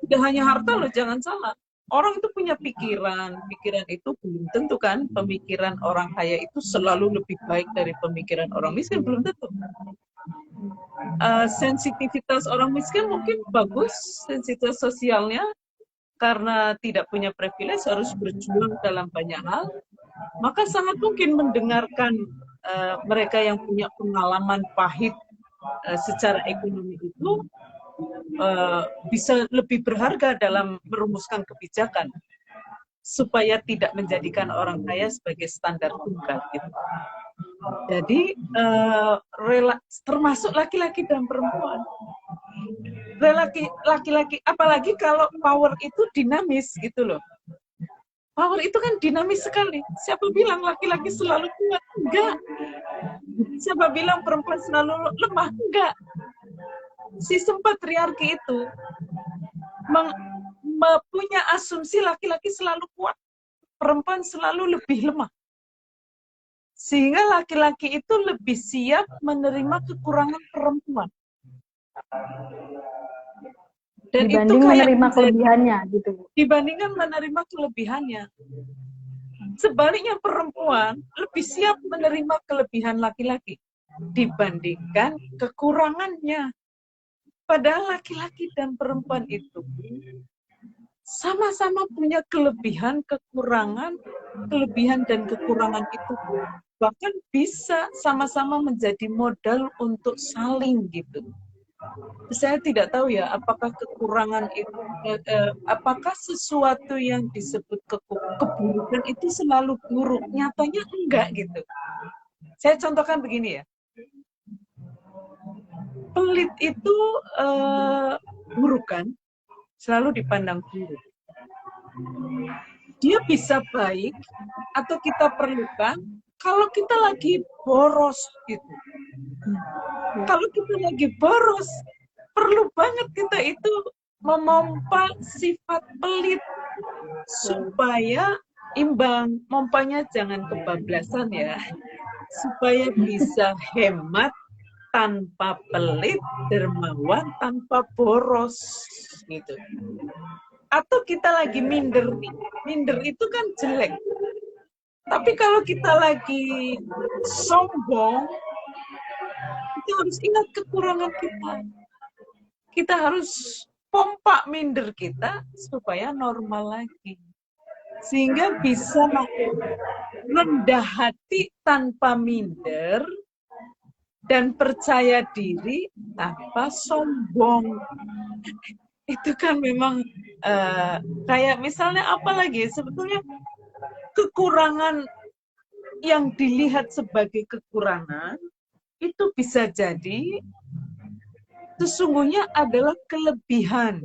Tidak hanya harta loh, jangan salah. Orang itu punya pikiran itu belum tentu kan pemikiran orang kaya itu selalu lebih baik dari pemikiran orang miskin, belum tentu. Sensitivitas orang miskin mungkin bagus, sensitivitas sosialnya, karena tidak punya privilege harus berjuang dalam banyak hal, maka sangat mungkin mendengarkan mereka yang punya pengalaman pahit secara ekonomi itu bisa lebih berharga dalam merumuskan kebijakan supaya tidak menjadikan orang kaya sebagai standar tunggal gitu. Jadi termasuk laki-laki dan perempuan. Laki-laki, apalagi kalau power itu dinamis gitu loh. Power itu kan dinamis sekali. Siapa bilang laki-laki selalu kuat? Enggak. Siapa bilang perempuan selalu lemah? Enggak. Sistem patriarki itu punya asumsi laki-laki selalu kuat, perempuan selalu lebih lemah. Sehingga laki-laki itu lebih siap menerima kekurangan perempuan. Dan itu Dibanding kayak menerima kelebihannya gitu. dibandingkan menerima kelebihannya. Sebaliknya perempuan lebih siap menerima kelebihan laki-laki dibandingkan kekurangannya. Padahal laki-laki dan perempuan itu sama-sama punya kelebihan, kekurangan, kelebihan dan kekurangan itu bahkan bisa sama-sama menjadi modal untuk saling gitu. Saya tidak tahu ya, apakah kekurangan itu, apakah sesuatu yang disebut keburukan itu selalu buruk? Nyatanya enggak gitu. Saya contohkan begini ya. Pelit itu buruk kan? Selalu dipandang buruk. Dia bisa baik atau kita perlukan kalau kita lagi boros gitu. Kalau kita lagi boros, perlu banget kita itu memompa sifat pelit supaya imbang. Mompanya jangan kebablasan ya. Supaya bisa hemat tanpa pelit, dermawan tanpa boros gitu. Atau kita lagi minder nih. Minder itu kan jelek. Tapi kalau kita lagi sombong, kita harus ingat kekurangan kita. Kita harus pompa minder kita supaya normal lagi. Sehingga bisa rendah hati tanpa minder dan percaya diri tanpa sombong. Itu kan memang kayak misalnya apa lagi? Sebetulnya kekurangan yang dilihat sebagai kekurangan itu bisa jadi sesungguhnya adalah kelebihan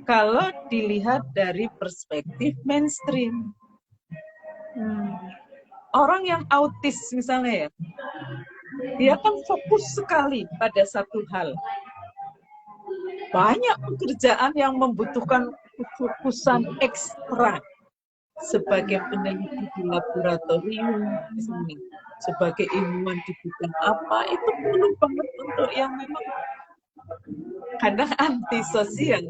kalau dilihat dari perspektif mainstream. Orang yang autis misalnya ya, dia kan fokus sekali pada satu hal. Banyak pekerjaan yang membutuhkan kefokusan ekstra. Sebagai peneliti di laboratorium, misalnya, sebagai ilmuwan di bidang apa, itu perlu banget untuk yang memang kadang antisosial.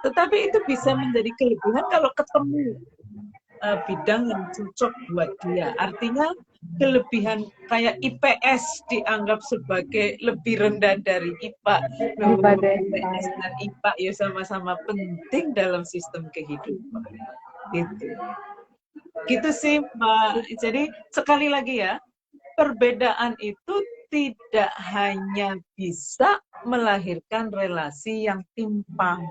Tetapi itu bisa menjadi kelebihan kalau ketemu bidang yang cocok buat dia. Artinya kelebihan kayak IPS dianggap sebagai lebih rendah dari IPA. IPS dan IPA ya sama-sama penting dalam sistem kehidupan. Gitu sih Mbak. Jadi sekali lagi ya, perbedaan itu tidak hanya bisa melahirkan relasi yang timpang.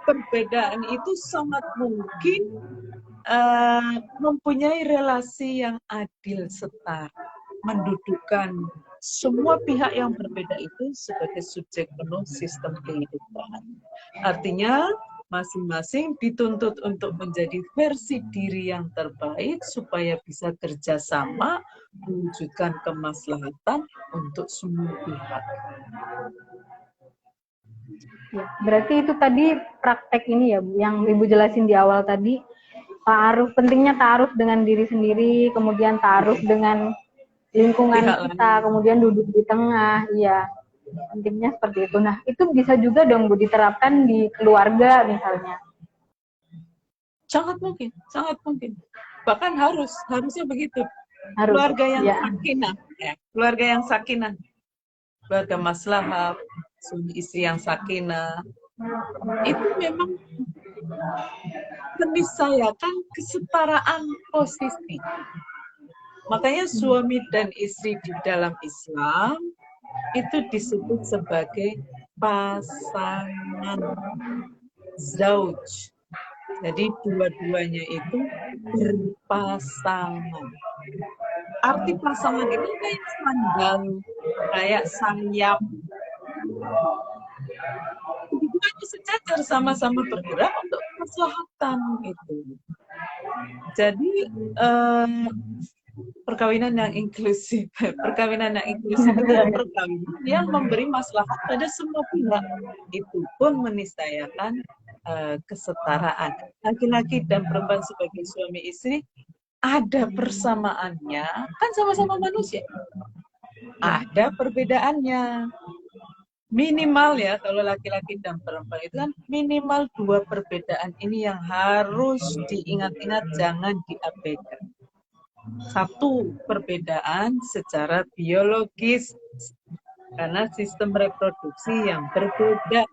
Perbedaan itu sangat mungkin mempunyai relasi yang adil setara, mendudukkan semua pihak yang berbeda itu sebagai subjek penuh sistem kehidupan. Artinya masing-masing dituntut untuk menjadi versi diri yang terbaik supaya bisa kerjasama mewujudkan kemaslahatan untuk semua pihak. Ya, berarti itu tadi praktek ini ya Bu, yang Ibu jelasin di awal tadi, pentingnya ta'aruf dengan diri sendiri, kemudian ta'aruf dengan lingkungan kita, kemudian duduk di tengah, iya. Pentingnya seperti itu. Nah, itu bisa juga dong Bu diterapkan di keluarga misalnya. Sangat mungkin, sangat mungkin. Bahkan harusnya begitu. Harus, keluarga yang ya. sakinah, ya. Keluarga yang sakinah, keluarga maslahah, suami istri yang sakinah, itu memang meniscayakan kesetaraan posisi. Makanya suami dan istri di dalam Islam itu disebut sebagai pasangan zauj. Jadi dua-duanya itu berpasangan. Arti pasangan itu kayak sandal, kayak sayap. Keduanya sejajar sama-sama bergerak untuk kemaslahatan itu. Jadi perkawinan yang inklusif itu perkawinan yang memberi maslahat pada semua pihak. Itu pun meniscayakan kesetaraan laki-laki dan perempuan sebagai suami istri ada persamaannya, kan sama-sama manusia. Ada perbedaannya. Minimal ya, kalau laki-laki dan perempuan itu kan minimal 2 perbedaan ini yang harus diingat-ingat, jangan diabaikan. 1, perbedaan secara biologis, karena sistem reproduksi yang berbeda.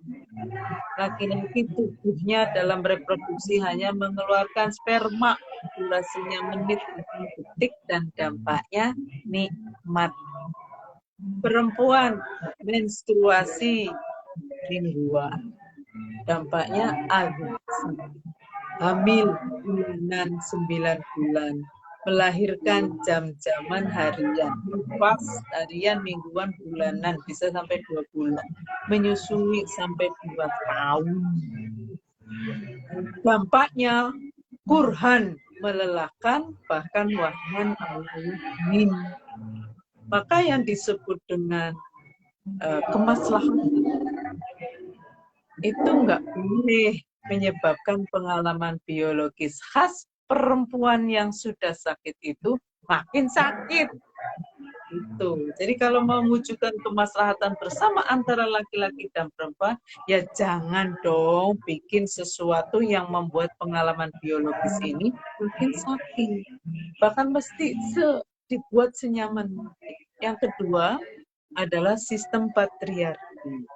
Laki-laki tubuhnya dalam reproduksi hanya mengeluarkan sperma, durasinya menit bukan detik, dan dampaknya nikmat. Perempuan menstruasi mingguan, dampaknya agresif. Hamil bulanan 9 bulan, melahirkan jam-jaman harian, nifas harian, mingguan, bulanan, bisa sampai 2 bulan, menyusui sampai 2 tahun. Dampaknya kurhan, melelahkan, bahkan wahnan al-min. Maka yang disebut dengan kemaslahatan itu nggak boleh menyebabkan pengalaman biologis khas perempuan yang sudah sakit itu makin sakit. Itu. Jadi kalau mewujudkan kemaslahatan bersama antara laki-laki dan perempuan, ya jangan dong bikin sesuatu yang membuat pengalaman biologis ini makin sakit. Bahkan mesti dibuat senyaman mungkin. Yang kedua adalah sistem patriarki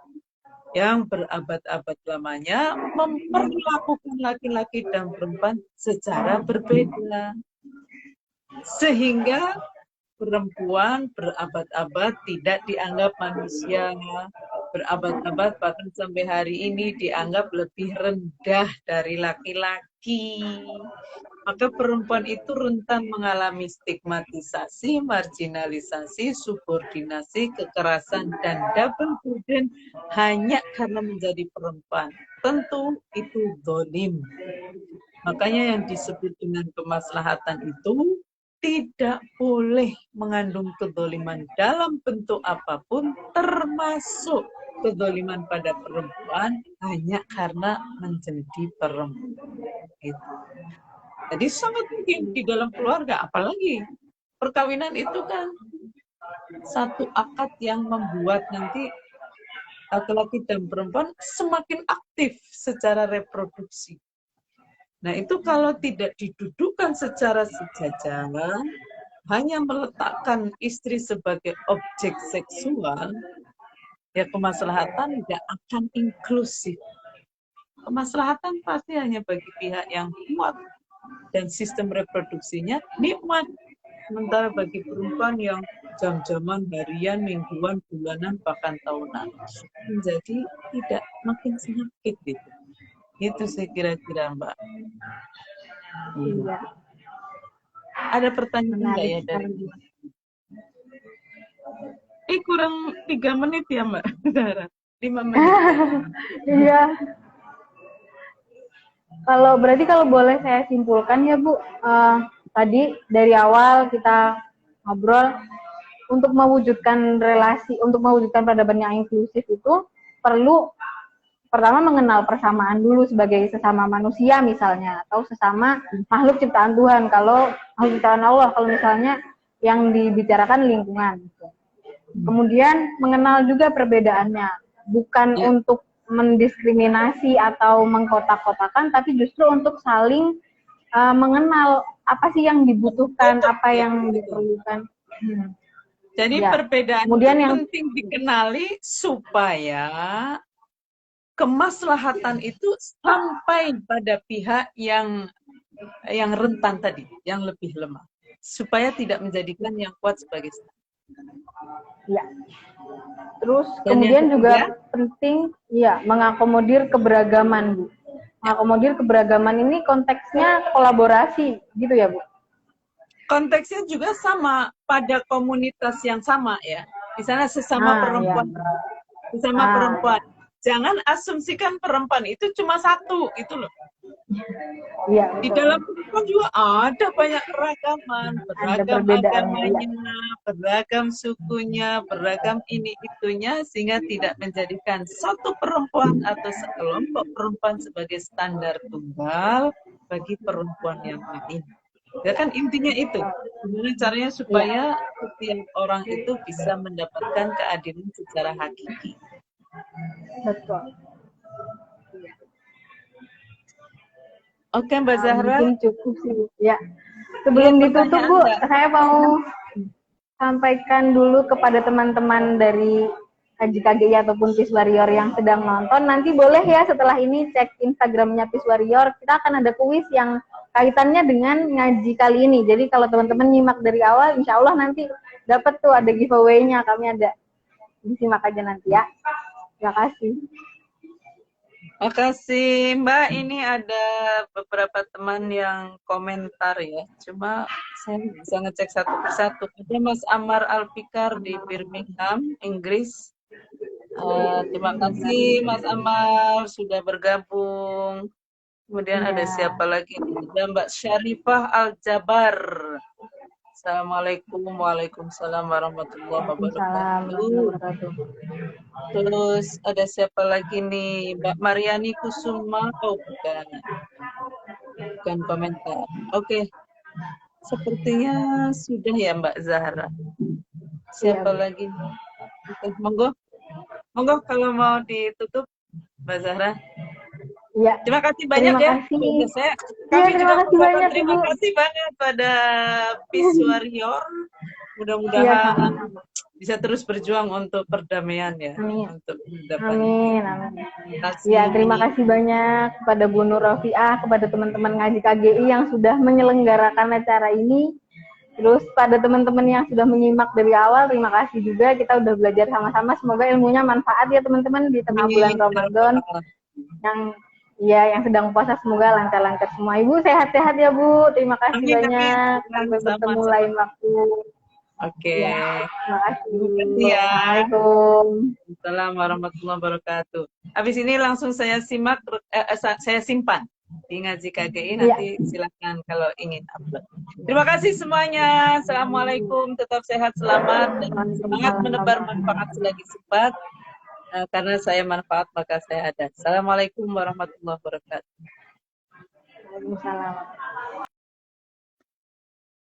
yang berabad-abad lamanya memperlakukan laki-laki dan perempuan secara berbeda. Sehingga perempuan berabad-abad tidak dianggap manusia, berabad-abad bahkan sampai hari ini dianggap lebih rendah dari laki-laki. Maka perempuan itu rentan mengalami stigmatisasi, marginalisasi, subordinasi, kekerasan, dan double burden hanya karena menjadi perempuan. Tentu itu zalim. Makanya yang disebut dengan kemaslahatan itu tidak boleh mengandung kezaliman dalam bentuk apapun, termasuk kezaliman pada perempuan hanya karena menjadi perempuan. Gitu. Jadi sangat mungkin di dalam keluarga, apalagi perkawinan itu kan satu akad yang membuat nanti laki-laki dan perempuan semakin aktif secara reproduksi. Nah itu kalau tidak didudukkan secara sejajar, hanya meletakkan istri sebagai objek seksual, ya kemaslahatan tidak akan inklusif. Kemaslahatan pasti hanya bagi pihak yang kuat dan sistem reproduksinya nikmat. Sementara bagi perempuan yang jam-jaman, harian, mingguan, bulanan, bahkan tahunan, menjadi tidak makin sakit gitu. Itu saya kira-kira Mbak. Iya. Ada pertanyaan nggak ya dari Mbak? Kurang 3 menit ya Mbak. 5 menit. Iya. Berarti kalau boleh saya simpulkan ya Bu, tadi dari awal kita ngobrol untuk mewujudkan relasi, untuk mewujudkan peradaban yang inklusif itu perlu pertama mengenal persamaan dulu sebagai sesama manusia misalnya, atau sesama makhluk ciptaan Tuhan. Kalau makhluk ciptaan Allah, kalau misalnya yang dibicarakan lingkungan. Kemudian mengenal juga perbedaannya, bukan untuk mendiskriminasi atau mengkotak-kotakan, tapi justru untuk saling mengenal apa sih yang dibutuhkan, apa yang diperlukan. Jadi perbedaan kemudian itu yang penting dikenali supaya kemaslahatan itu sampai pada pihak yang rentan tadi, yang lebih lemah, supaya tidak menjadikan yang kuat sebagai standar. Ya. Terus kemudian juga penting mengakomodir keberagaman, Bu. Mengakomodir keberagaman ini konteksnya kolaborasi gitu ya, Bu. Konteksnya juga sama pada komunitas yang sama ya. Misalnya sesama perempuan. Sesama perempuan. Jangan asumsikan perempuan itu cuma satu, itu loh. Iya, di dalam perempuan juga ada banyak keragaman, beragam agamanya, beragam sukunya, beragam ini itunya, sehingga tidak menjadikan satu perempuan atau sekelompok perempuan sebagai standar tunggal bagi perempuan yang lain. Ya kan intinya itu. Gimana caranya supaya setiap orang itu bisa mendapatkan keadilan secara hakiki. Betul. Oke, Mbak Zahra. Mungkin cukup sih. Ya. Sebelum ditutup, Bu, saya mau sampaikan dulu kepada teman-teman dari Haji KGI ataupun Peace Warrior yang sedang nonton. Nanti boleh ya setelah ini cek Instagramnya Peace Warrior. Kita akan ada kuis yang kaitannya dengan ngaji kali ini. Jadi kalau teman-teman nyimak dari awal, insya Allah nanti dapat tuh ada giveaway-nya. Kami ada. Disimak aja nanti ya. Terima kasih. Makasih Mbak, ini ada beberapa teman yang komentar ya, cuma saya bisa ngecek satu persatu. Ada Mas Ammar Alfikar di Birmingham, Inggris. Terima kasih Mas Ammar sudah bergabung. Kemudian ada siapa lagi? Ada Mbak Syarifah Al-Jabar. Assalamualaikum, waalaikumsalam warahmatullahi wabarakatuh. Terus ada siapa lagi nih? Mbak Mariani Kusuma. Oh, bukan komentar. Oke. Sepertinya sudah ya Mbak Zahra. Siapa lagi? Oke, monggo. Monggo kalau mau ditutup Mbak Zahra. Ya. Terima kasih banyak terima kasih. Terima kasih banyak pada Peace Warrior. Mudah-mudahan bisa terus berjuang untuk perdamaian ya. Amin. Untuk amin. Ya, terima kasih banyak kepada Bu Nur Rafiah, kepada teman-teman ngaji KGI yang sudah menyelenggarakan acara ini. Terus pada teman-teman yang sudah menyimak dari awal, terima kasih juga. Kita udah belajar sama-sama. Semoga ilmunya manfaat ya teman-teman di tengah bulan Ramadan. Yang sedang puasa semoga lancar-lancar semua. Ibu sehat-sehat ya Bu. Terima kasih banyak. Sampai bertemu lain waktu. Oke. Terima kasih. Ya. Assalamualaikum. Assalamualaikum warahmatullahi wabarakatuh. Habis ini langsung saya simpan di ngaji KGI, nanti silakan kalau ingin upload. Terima kasih semuanya. Assalamualaikum. Tetap sehat, selamat, dan semangat menebar manfaat selagi sempat. Karena saya manfaat maka saya ada. Assalamualaikum warahmatullahi wabarakatuh. Waalaikumsalam.